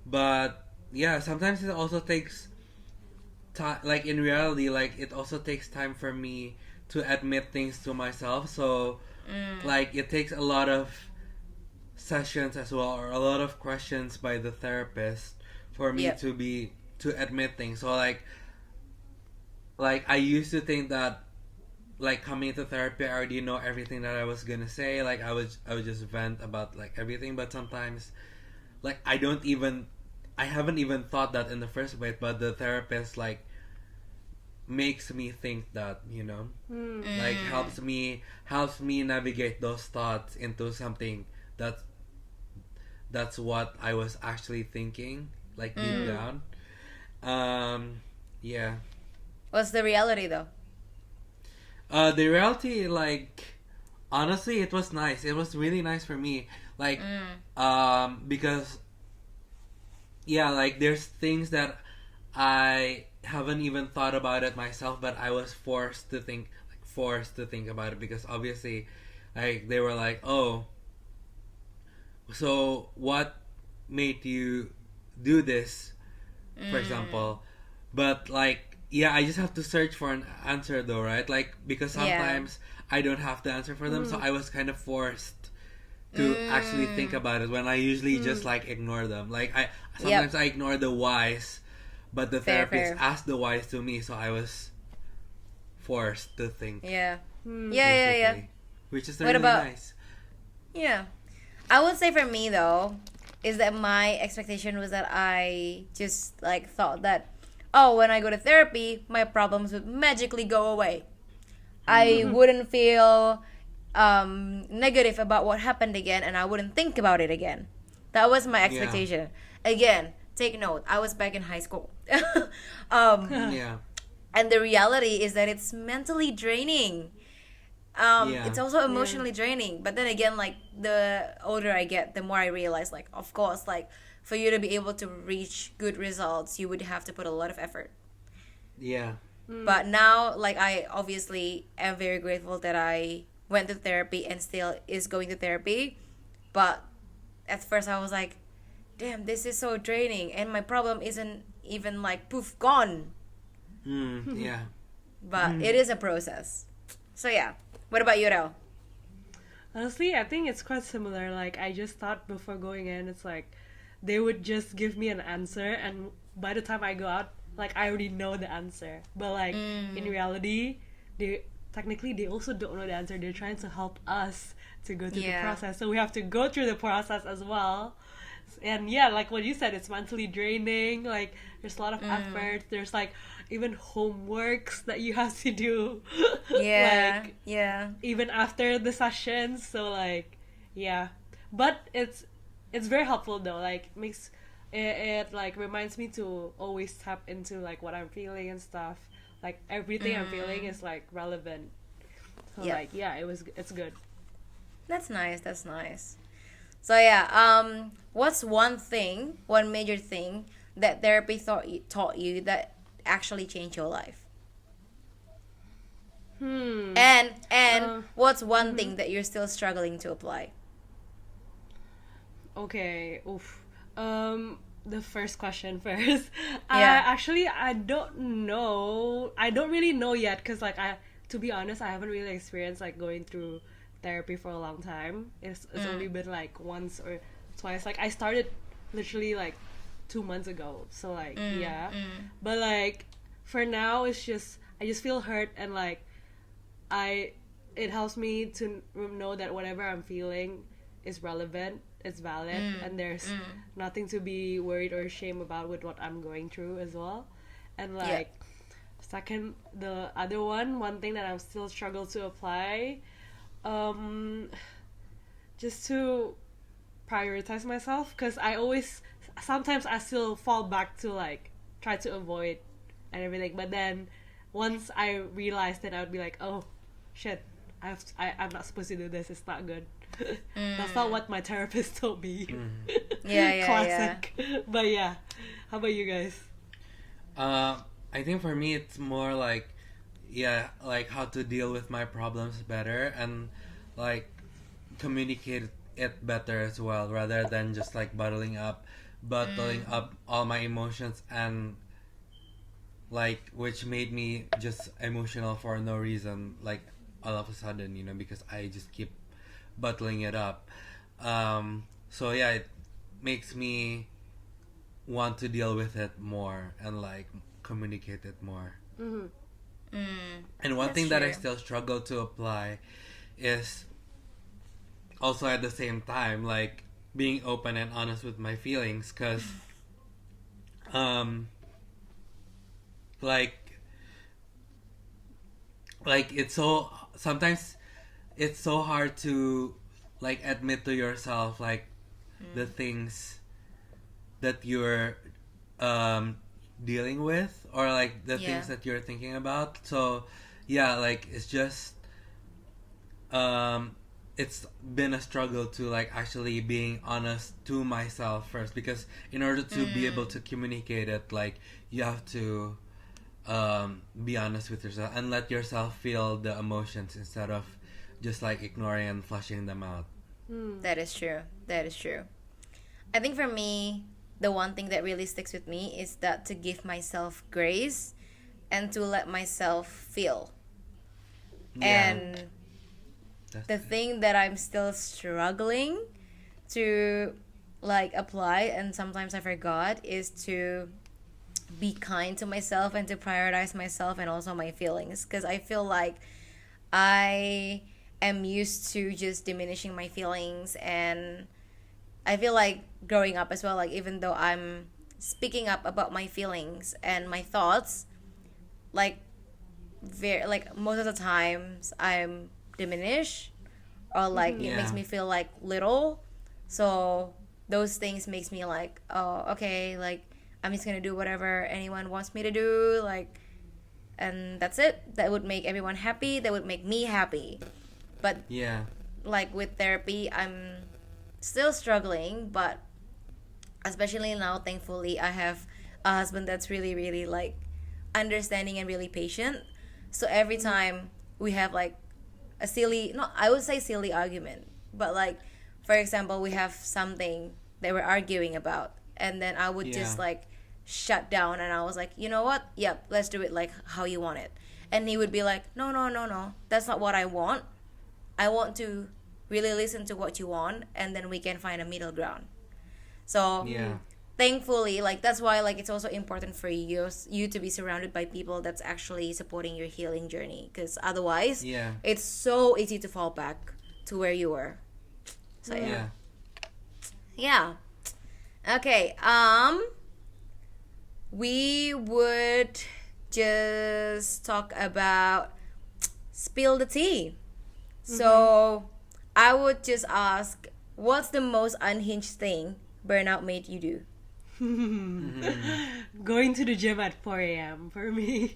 but yeah, sometimes it also takes time, like in reality, like it also takes time for me to admit things to myself, so like it takes a lot of sessions as well, or a lot of questions by the therapist for me to admit things. So like I used to think that like coming to therapy I already know everything that I was gonna say, like I would just vent about like everything, but sometimes like I haven't even thought that in the first place, but the therapist like makes me think that, like helps me navigate those thoughts into something that's what I was actually thinking, like deep down. What's the reality though? The reality, like, honestly, it was nice. It was really nice for me. Like, because, like, there's things that I haven't even thought about it myself, but I was forced to think about it, because obviously, like, they were like, oh, so what made you do this, for example? But, like, I just have to search for an answer though, right? Like, because sometimes I don't have the answer for them, so I was kind of forced to actually think about it, when I usually just like ignore them. Like I sometimes I ignore the whys, but the therapist asked the whys to me, so I was forced to think. Yeah. Which is What really about, nice. Yeah. I would say for me though, is that my expectation was that I just like thought that, oh, when I go to therapy, my problems would magically go away. I wouldn't feel negative about what happened again, and I wouldn't think about it again. That was my expectation. Again, take note, I was back in high school. Yeah. And the reality is that it's mentally draining. It's also emotionally draining. But then again, like, the older I get, the more I realize, like, of course, like, for you to be able to reach good results, you would have to put a lot of effort. Yeah. But now, like, I obviously am very grateful that I went to therapy and still is going to therapy. But at first I was like, damn, this is so draining, and my problem isn't even like poof gone. Yeah. But it is a process. So yeah, what about you, Rel? Honestly, I think it's quite similar. Like, I just thought before going in, it's like they would just give me an answer, and by the time I go out, like, I already know the answer. But like in reality, they also don't know the answer. They're trying to help us to go through the process, so we have to go through the process as well. And yeah, like what you said, it's mentally draining. Like, there's a lot of effort. There's like even homeworks that you have to do. Like, even after the sessions. So like, yeah, but it's very helpful though. Like, makes it like reminds me to always tap into like what I'm feeling and stuff. Like, everything I'm feeling is like relevant. So like, yeah, it's good. That's nice. That's nice. So yeah, what's one major thing that therapy taught you that actually changed your life? And what's one thing that you're still struggling to apply? Okay, oof. The first question first. I don't know. I don't really know yet, because like, to be honest, I haven't really experienced like going through therapy for a long time. It's only been like once or twice. Like, I started literally like 2 months ago. So like, but like for now, it's just, I just feel hurt, and like it helps me to know that whatever I'm feeling is relevant, it's valid, and there's nothing to be worried or ashamed about with what I'm going through as well. And like, second, the other one thing that I'm still struggle to apply, just to prioritize myself, because sometimes I still fall back to like try to avoid and everything, but then once I realized that, I would be like, oh shit, I'm not supposed to do this, it's not good. That's not what my therapist told me. Classic. But yeah, how about you guys? I think for me it's more like, like how to deal with my problems better, and like communicate it better as well, rather than just like bottling up all my emotions, and like, which made me just emotional for no reason, like all of a sudden, because I just keep bottling it up. So yeah, it makes me want to deal with it more and like communicate it more. And one thing that I still struggle to apply is also at the same time like being open and honest with my feelings, because like it's so, sometimes it's so hard to like admit to yourself like the things that you're dealing with, or like the things that you're thinking about. So yeah, like it's just it's been a struggle to like actually being honest to myself first, because in order to be able to communicate it, like you have to be honest with yourself and let yourself feel the emotions instead of just like ignoring and flushing them out. That is true. I think for me, the one thing that really sticks with me is that to give myself grace and to let myself feel. And the thing that I'm still struggling to like apply, and sometimes I forgot, is to be kind to myself and to prioritize myself and also my feelings, because I feel like I am used to just diminishing my feelings, and I feel like growing up as well, like even though I'm speaking up about my feelings and my thoughts, like most of the times I'm diminished or like it Yeah. makes me feel like little. So those things makes me like, oh, okay, like I'm just gonna do whatever anyone wants me to do, like, and that's it. That would make everyone happy. That would make me happy. But Yeah. like with therapy, I'm still struggling, but especially now, thankfully, I have a husband that's really, really like understanding and really patient. So every time we have like a silly, no, I would say silly argument, but like, for example, we have something that we're arguing about, and then I would just Yeah. like shut down, and I was like, you know what? Yep, let's do it like how you want it. And he would be like, no, no, no, no, that's not what I want. I want to really listen to what you want, and then we can find a middle ground. So Yeah. thankfully, like that's why like it's also important for you to be surrounded by people that's actually supporting your healing journey, because otherwise Yeah. it's so easy to fall back to where you were. So Yeah. yeah. Okay, we would just talk about spill the tea. So I would just ask, what's the most unhinged thing burnout made you do? Going to the gym at 4 a.m. for me.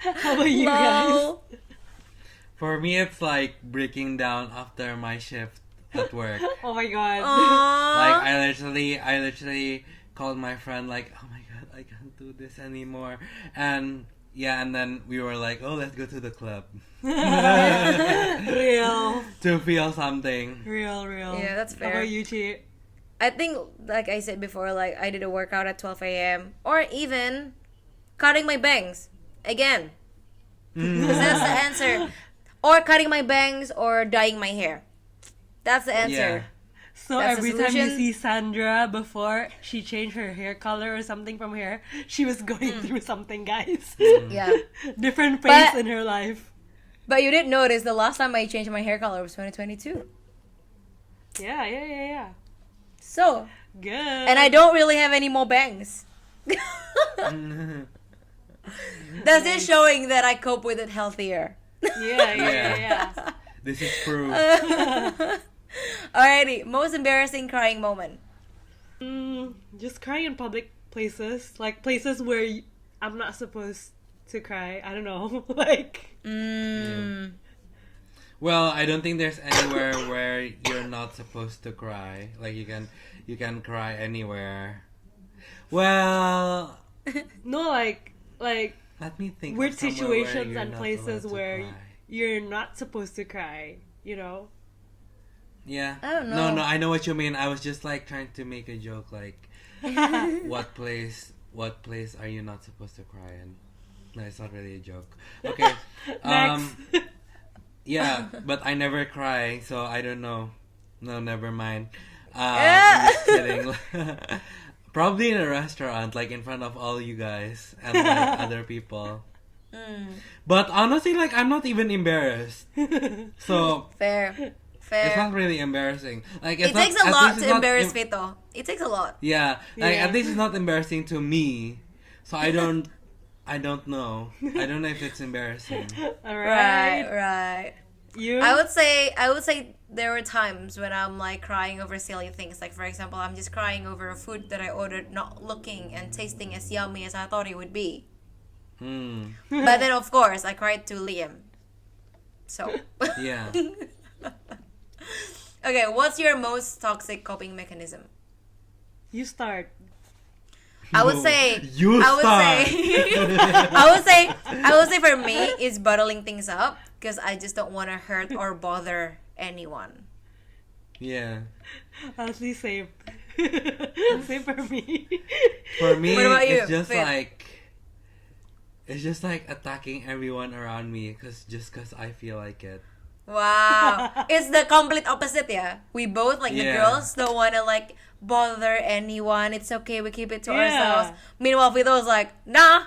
How about you guys? Lol. For me, it's like breaking down after my shift at work. Oh my god. Like Aww. I literally called my friend like, oh my god, I can't do this anymore. And yeah, and then we were like, oh, let's go to the club Real. to feel something. Real. Yeah, that's How fair. about you, Chi? I think, like I said before, like I did a workout at 12 a.m. or even cutting my bangs again. That's the answer. Or cutting my bangs or dyeing my hair. That's the answer. So That's the every time you solution. see Sandra before she changed her hair color or something from hair, she was going through something, guys. Yeah. Different phase But- in her life. But you did notice the last time I changed my hair color was 2022. Yeah. So, Good. and I don't really have any more bangs. That's just showing that I cope with it healthier. Yeah. This is proof. Alrighty, most embarrassing crying moment. Just crying in public places, like places where I'm not supposed to cry. I don't know, like. Well, I don't think there's anywhere where you're not supposed to cry. Like you can cry anywhere. Well, No, like let me think. weird of somewhere where situations you're and not places allowed to where cry. you're not supposed to cry, you know? Yeah. I don't know. No, I know what you mean. I was just like trying to make a joke, like what place are you not supposed to cry in? No, it's not really a joke. Okay. Next. Yeah, but I never cry, so I don't know. No, never mind. I'm just kidding. Probably in a restaurant, like in front of all you guys and like other people. But honestly, like I'm not even embarrassed. So Fair. it's not really embarrassing. Like It it's takes a at lot least it's to not embarrass Vito. It takes a lot. Yeah, like Yeah. at least it's not embarrassing to me. So I don't know. I don't know if it's embarrassing. Alright. Right. You? I would say there were times when I'm like crying over silly things. Like for example, I'm just crying over a food that I ordered not looking and tasting as yummy as I thought it would be. But then of course I cried to Liam. So Yeah. okay, what's your most toxic coping mechanism? You start. I would No, say you I would start. say I would say for me is bottling things up because I just don't want to hurt or bother anyone. Yeah. Honestly, same. Same for me. For me, What about you, it's just Fit? like attacking everyone around me because I feel like it. Wow. It's the complete opposite, yeah. We both, like, the Yeah. girls don't want to, like, bother anyone. It's okay, we keep it to Yeah. ourselves. Meanwhile, Vito was like, nah,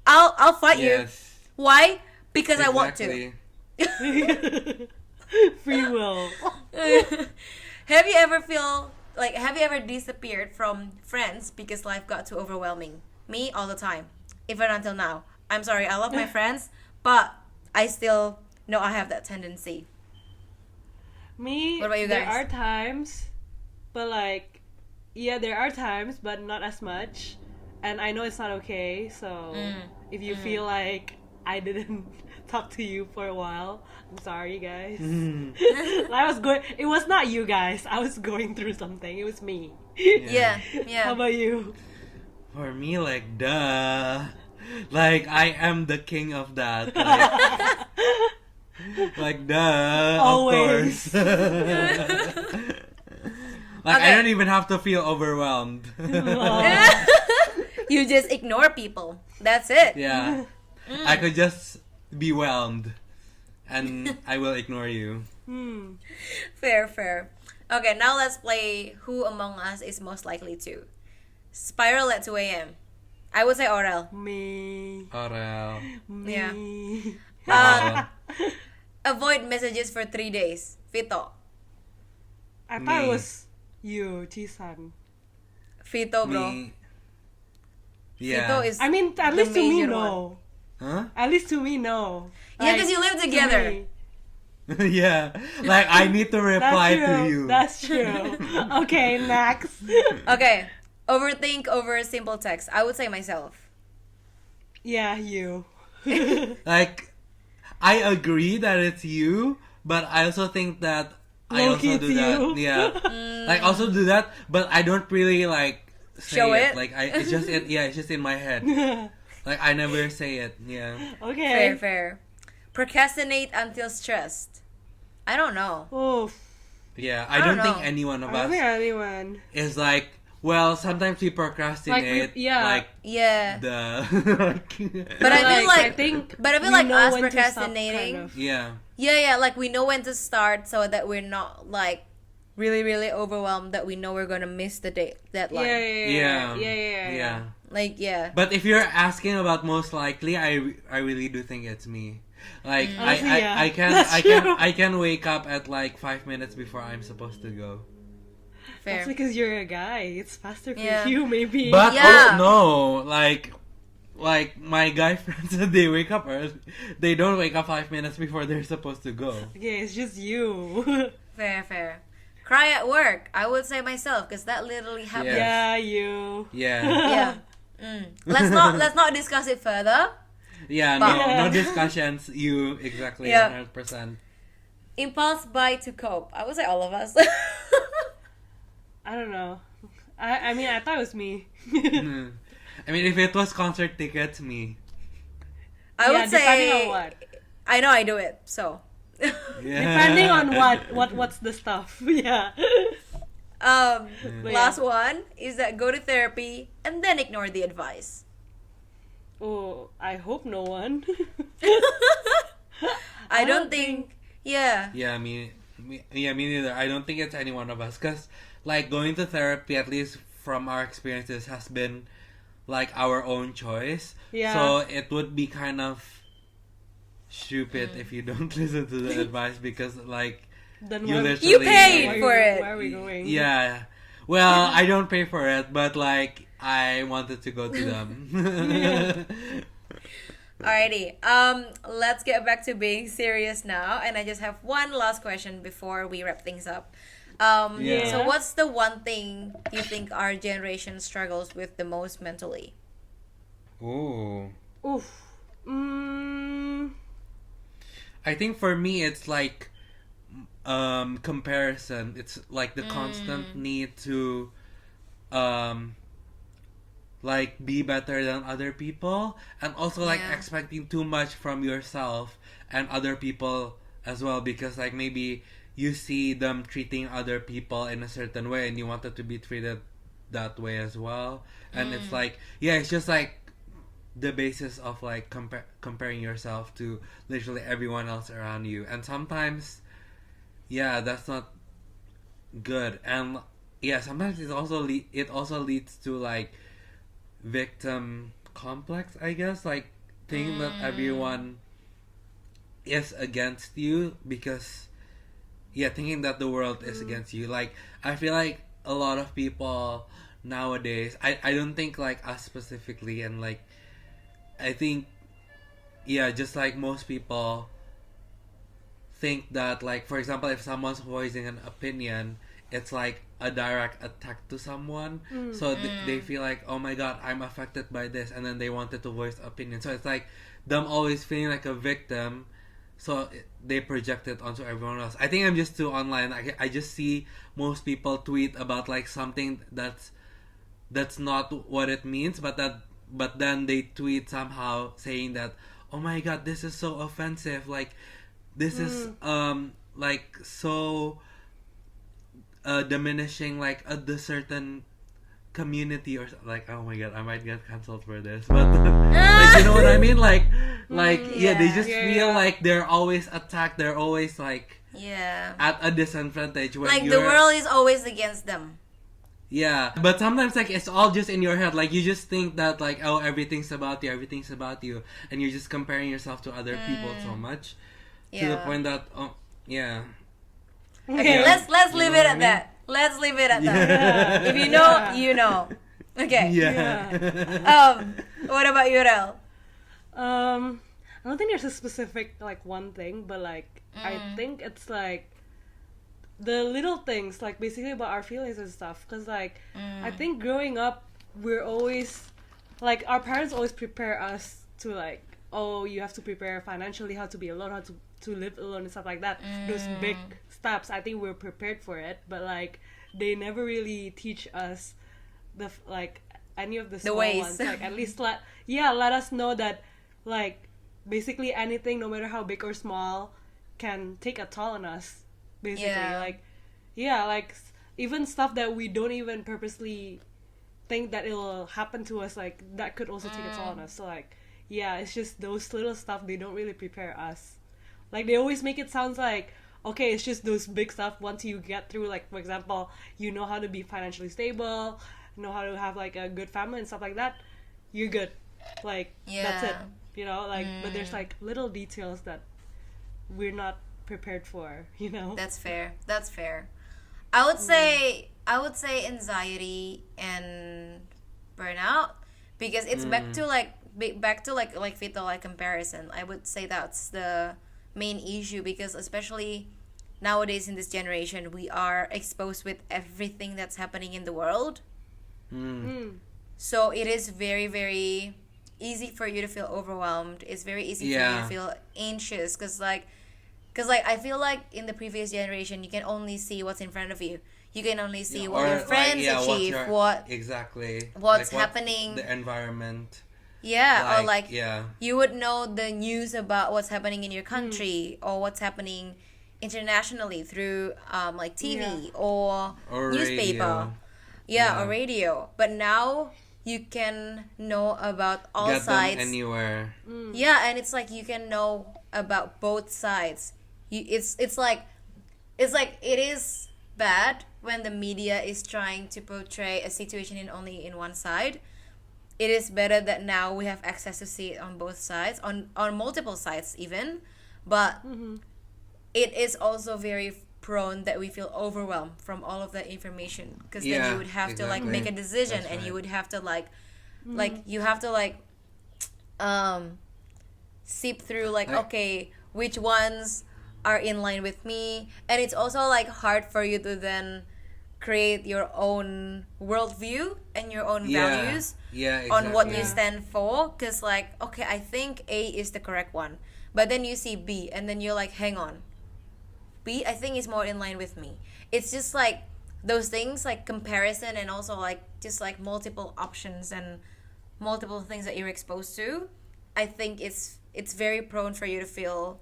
I'll fight you. Yes. Why? Because I want to. Exactly. Free will. Have you ever disappeared from friends because life got too overwhelming? Me, all the time. Even until now. I'm sorry, I love my friends, but I still know I have that tendency. Me, What about you there guys? are times, but like, yeah, there are times, but not as much. And I know it's not okay, so if you feel like I didn't talk to you for a while, I'm sorry, guys. It was not you guys. I was going through something. It was me. Yeah, How yeah. about you? For me, like, duh. Like, I am the king of that. Like duh, Always. of course. Like, I Okay. don't even have to feel overwhelmed. You just ignore people. That's it. Yeah. I could just be whelmed. And I will ignore you. Fair, fair. Okay, now let's play Who Among Us is Most Likely to. Spiral at 2 a.m. I would say Aurel. Me. Orel. Me. Yeah. Avoid messages for 3 days. Vito. I thought it Me. was you, Chisan. Vito, bro. Me. Vito Yeah. is I mean, at the least to me, major no. Huh? At least to me, no. Yeah, because you live to together. me. Yeah. Like, I need to reply That's true. to you. That's true. Okay, next. Okay. Overthink over simple text. I would say myself. Yeah, you. Like, I agree that it's you, but I also think that I Low-key also do it's that. you. Yeah. Like, also do that, but I don't really, like, say Show it. it? Like, it's just it's just in my head. Like, I never say it. Yeah. Okay. Fair, fair. Procrastinate until stressed. I don't know. Oof. Yeah, I I don't don't think know. any one of I don't us think anyone. is like, well, sometimes we procrastinate. yeah. Like, Yeah. the. But I feel like, I think but I feel we like know us when to stop, procrastinating. kind of. Yeah. Yeah, like we know when to start so that we're not like really, really overwhelmed that we know we're gonna miss the deadline. Yeah. Like, yeah. But if you're asking about most likely, I really do think it's me. Like Honestly, yeah. That's I can wake up at like 5 minutes before I'm supposed to go. Fair. That's because you're a guy. It's faster for Yeah. you, maybe. But Yeah. no, like my guy friends, they wake up early. They don't wake up 5 minutes before they're supposed to go. Okay, it's just you. Fair. Cry at work. I would say myself because that literally happens. Yeah. Yeah, you. Yeah. Yeah. Let's not discuss it further. Yeah, no discussions. You exactly Yeah. 100%. Impulse buy to cope. I would say all of us. I don't know. I mean, I thought it was me. I mean, if it was concert tickets, me. I would say. depending on what. I know I do it. So. Yeah. Depending on what's the stuff. Yeah. Last one is that go to therapy and then ignore the advice. Oh, I hope no one. I don't think. Yeah. Yeah, me neither. I don't think it's any one of us. Because, like, going to therapy, at least from our experiences, has been, like, our own choice. Yeah. So, it would be kind of stupid if you don't listen to the advice because, like, Then you why- literally... You paid for it. Where are we going? Yeah. Well, I don't pay for it, but, like, I wanted to go to them. Alrighty. Let's get back to being serious now, and I just have one last question before we wrap things up. Yeah. So what's the one thing you think our generation struggles with the most mentally? Ooh. Oof. I think for me, it's like comparison. It's like the constant need to like be better than other people, and also like Yeah. expecting too much from yourself and other people as well, because like maybe you see them treating other people in a certain way and you want it to be treated that way as well. And it's like, yeah, it's just like the basis of like comparing yourself to literally everyone else around you, and sometimes that's not good. And yeah, sometimes it also leads to like victim complex, I guess, like thinking that everyone is against you, because thinking that the world is against you. Like, I feel like a lot of people nowadays, I don't think like us specifically, and like I think just like most people think that, like, for example, if someone's voicing an opinion, it's like a direct attack to someone. So they feel like, oh my god, I'm affected by this, and then they wanted to voice opinion. So it's like them always feeling like a victim. So they project it onto everyone else. I think I'm just too online. I just see most people tweet about like something that's not what it means, but then they tweet somehow saying that, oh my god, this is so offensive. Like this is like so diminishing like the certain community, or like, oh my god, I might get cancelled for this, but like, you know what I mean, like they just feel like they're always attacked, they're always like at a disadvantage when like the world is always against them. Yeah, but sometimes like it's all just in your head, like you just think that like, oh, everything's about you, and you're just comparing yourself to other people so much to the point that okay, let's leave it at that. Let's leave it at that. If you know, you know. Okay. What about you, Rel? I don't think there's a specific like one thing, but like I think it's like the little things, like basically about our feelings and stuff. Cause like I think growing up, we're always like, our parents always prepare us to like, oh, you have to prepare financially, how to be alone, how to live alone and stuff like that. Those big steps, I think we're prepared for it, but like they never really teach us the like any of the small ways. ones. Like at least let us know that like basically anything, no matter how big or small, can take a toll on us. Basically, like even stuff that we don't even purposely think that it'll happen to us, like that could also take a toll on us. So like, yeah, it's just those little stuff they don't really prepare us. Like they always make it sound like, okay, it's just those big stuff. Once you get through, like for example, you know how to be financially stable, know how to have like a good family and stuff like that, you're good. Like that's it. You know, like but there's like little details that we're not prepared for, you know. That's fair. I would say anxiety and burnout, because it's back to like fetal like comparison. I would say that's the main issue, because especially nowadays in this generation, we are exposed with everything that's happening in the world. So it is very, very easy for you to feel overwhelmed. It's very easy for you to feel anxious, because I feel like in the previous generation, you can only see what's in front of you. You can only see what your friends achieve, what's happening, the environment. Yeah, you would know the news about what's happening in your country or what's happening internationally through like TV or newspaper. Radio. Or radio. But now you can know about all sides. Them anywhere. Yeah, and it's like you can know about both sides. It's like it is bad when the media is trying to portray a situation only in one side. It is better that now we have access to see it on both sides, on multiple sides even, but it is also very prone that we feel overwhelmed from all of that information, because then you would have to like make a decision. That's and right. You would have to like you have to like seep through like, okay, which ones are in line with me, and it's also like hard for you to then create your own worldview and your own values on what you stand for, because like, okay, I think A is the correct one, but then you see B and then you're like, hang on, B I think is more in line with me. It's just like those things, like comparison, and also like just like multiple options and multiple things that you're exposed to. I think it's very prone for you to feel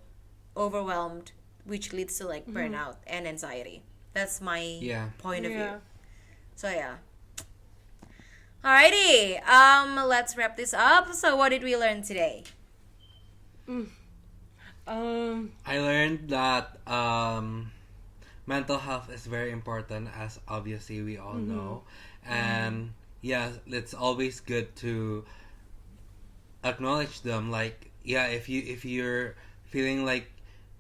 overwhelmed, which leads to like burnout and anxiety. That's my point of view. So alrighty, let's wrap this up. So what did we learn today? I learned that mental health is very important, as obviously we all know, and it's always good to acknowledge them. Like if you're feeling like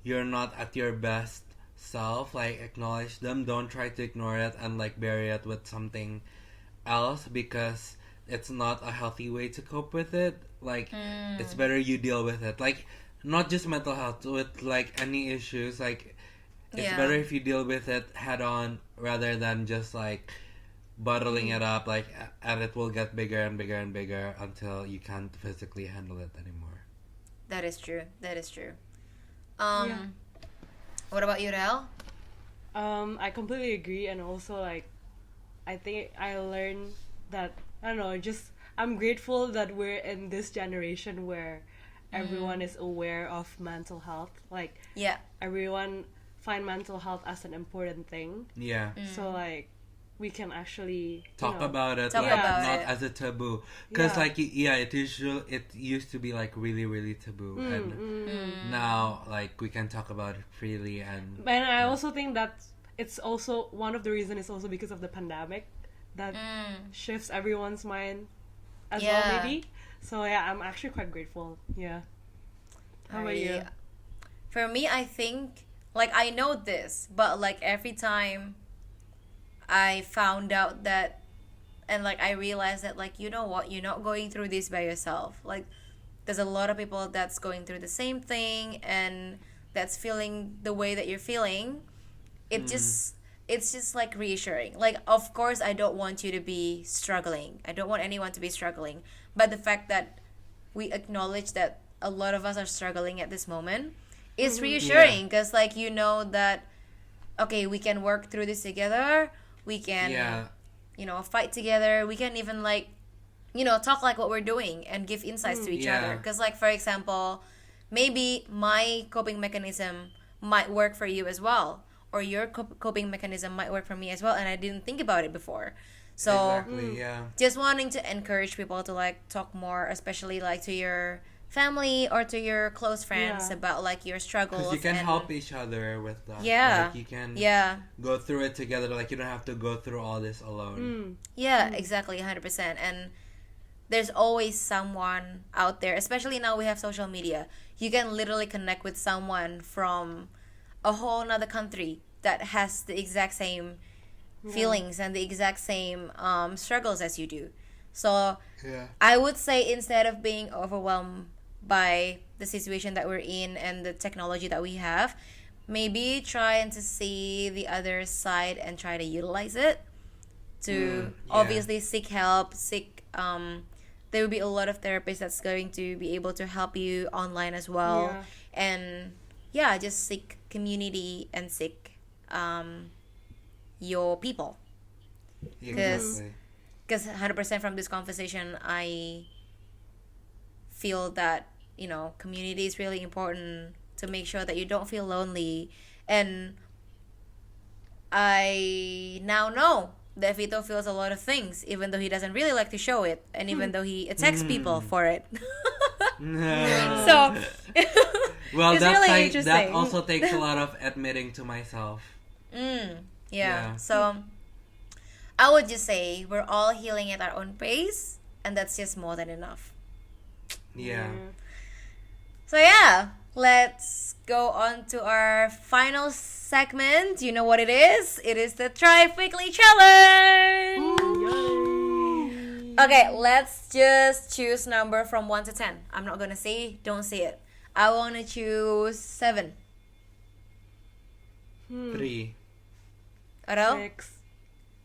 you're not at your best self, like acknowledge them. Don't try to ignore it and like bury it with something else, because it's not a healthy way to cope with it. Like it's better you deal with it. Like not just mental health, with like any issues, like it's Yeah. better if you deal with it head on rather than just like bottling it up, like, and it will get bigger and bigger and bigger until you can't physically handle it anymore. That is true. That is true. Yeah. What about you, Del? I completely agree, and also like, I think I learned that, I don't know, just I'm grateful that we're in this generation where everyone is aware of mental health. Like, Yeah. everyone find mental health as an important thing. Yeah. So like, we can actually Talk about it, Talk like about not it. as a taboo, because Yeah. like it used to be like really really taboo, and now like we can talk about it freely, and I also think that it's also one of the reasons is also because of the pandemic that shifts everyone's mind as well, Yeah. maybe. So yeah, I'm actually quite grateful. Yeah. How about you? For me, I think, like, I know this, but like every time I found out that, and like I realized that, like, you know what, you're not going through this by yourself. Like, there's a lot of people that's going through the same thing and that's feeling the way that you're feeling. It's just like reassuring. Like, of course I don't want you to be struggling, I don't want anyone to be struggling, but the fact that we acknowledge that a lot of us are struggling at this moment is reassuring, because like, you know that, okay, we can work through this together, we can fight together, we can even like, talk like what we're doing and give insights to each other. Because like, for example, maybe my coping mechanism might work for you as well, or your coping mechanism might work for me as well, and I didn't think about it before. So exactly, just wanting to encourage people to like talk more, especially like to your family or to your close friends about like your struggles. because you can and help each other with that. Yeah. Like, you can go through it together. Like, you don't have to go through all this alone. exactly, 100%. And there's always someone out there, especially now we have social media. You can literally connect with someone from a whole nother country that has the exact same feelings and the exact same struggles as you do. So I would say, instead of being overwhelmed by the situation that we're in and the technology that we have, maybe try and to see the other side and try to utilize it to obviously seek help, there will be a lot of therapists that's going to be able to help you online as well. And just seek community and seek your people. Exactly. Because 100% from this conversation, I feel that, community is really important to make sure that you don't feel lonely. And I now know that Vito feels a lot of things, even though he doesn't really like to show it, and even though he attacks people for it. So, well, it's that's really like, interesting. that also takes a lot of admitting to myself. So I would just say we're all healing at our own pace, and that's just more than enough. So let's go on to our final segment. You know what it is? It is the Thrive Weekly Challenge. Okay, let's just choose number from 1 to 10. I'm not gonna say, don't say it. I wanna choose 7. 3. Adele?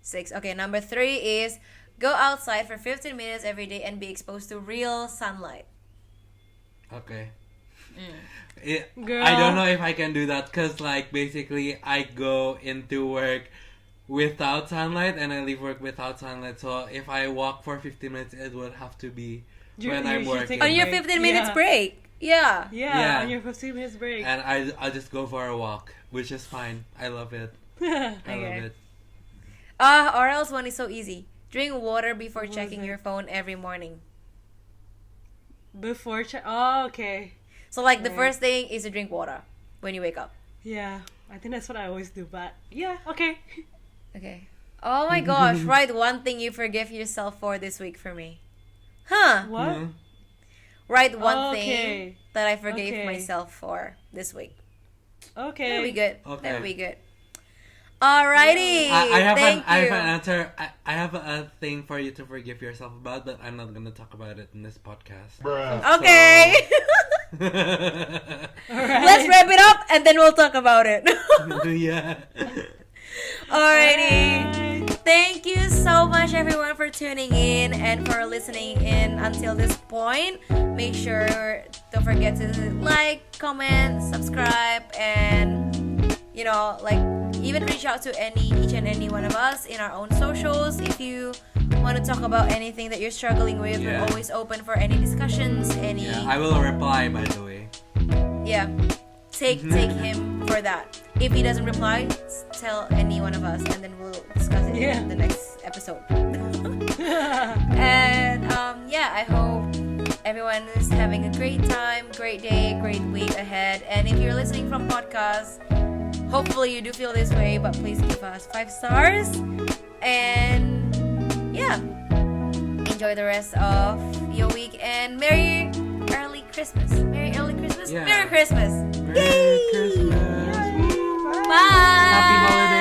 6. Okay, number 3 is go outside for 15 minutes every day and be exposed to real sunlight. Okay. Girl. I don't know if I can do that, because like basically I go into work without sunlight and I leave work without sunlight. So if I walk for 15 minutes, it would have to be when I'm working. On your 15 minutes break. Yeah, on your 15 minutes break. And I'll just go for a walk, which is fine. I love it. I love it. Or else one is so easy. Drink water before checking your phone every morning. Okay. So like the first thing is to drink water when you wake up. Yeah, I think that's what I always do, but okay. Okay. Oh my gosh, write one thing you forgive yourself for this week for me. Huh. What? Write one thing that I forgave myself for this week. Okay. That'll be good. Okay. That'll be good. Alrighty. I have Thank I have you. an answer. I have a thing for you to forgive yourself about, but I'm not gonna talk about it in this podcast. Okay. Alright. Let's wrap it up and then we'll talk about it. Yeah. Alrighty. Thank you so much, everyone, for tuning in and for listening in until this point. Make sure, don't forget to like, comment, subscribe, and even reach out to each and any one of us in our own socials. If you want to talk about anything that you're struggling with, we're always open for any discussions. I will reply, by the way. Yeah, take him for that. If he doesn't reply, tell any one of us, and then we'll discuss it in the next episode. And I hope everyone is having a great time, great day, great week ahead. And if you're listening from podcast, hopefully you do feel this way, but please give us 5 stars. And enjoy the rest of your week, and Merry early Christmas. Merry early Christmas. Yeah. Merry Christmas. Merry Christmas. Bye. Happy holidays.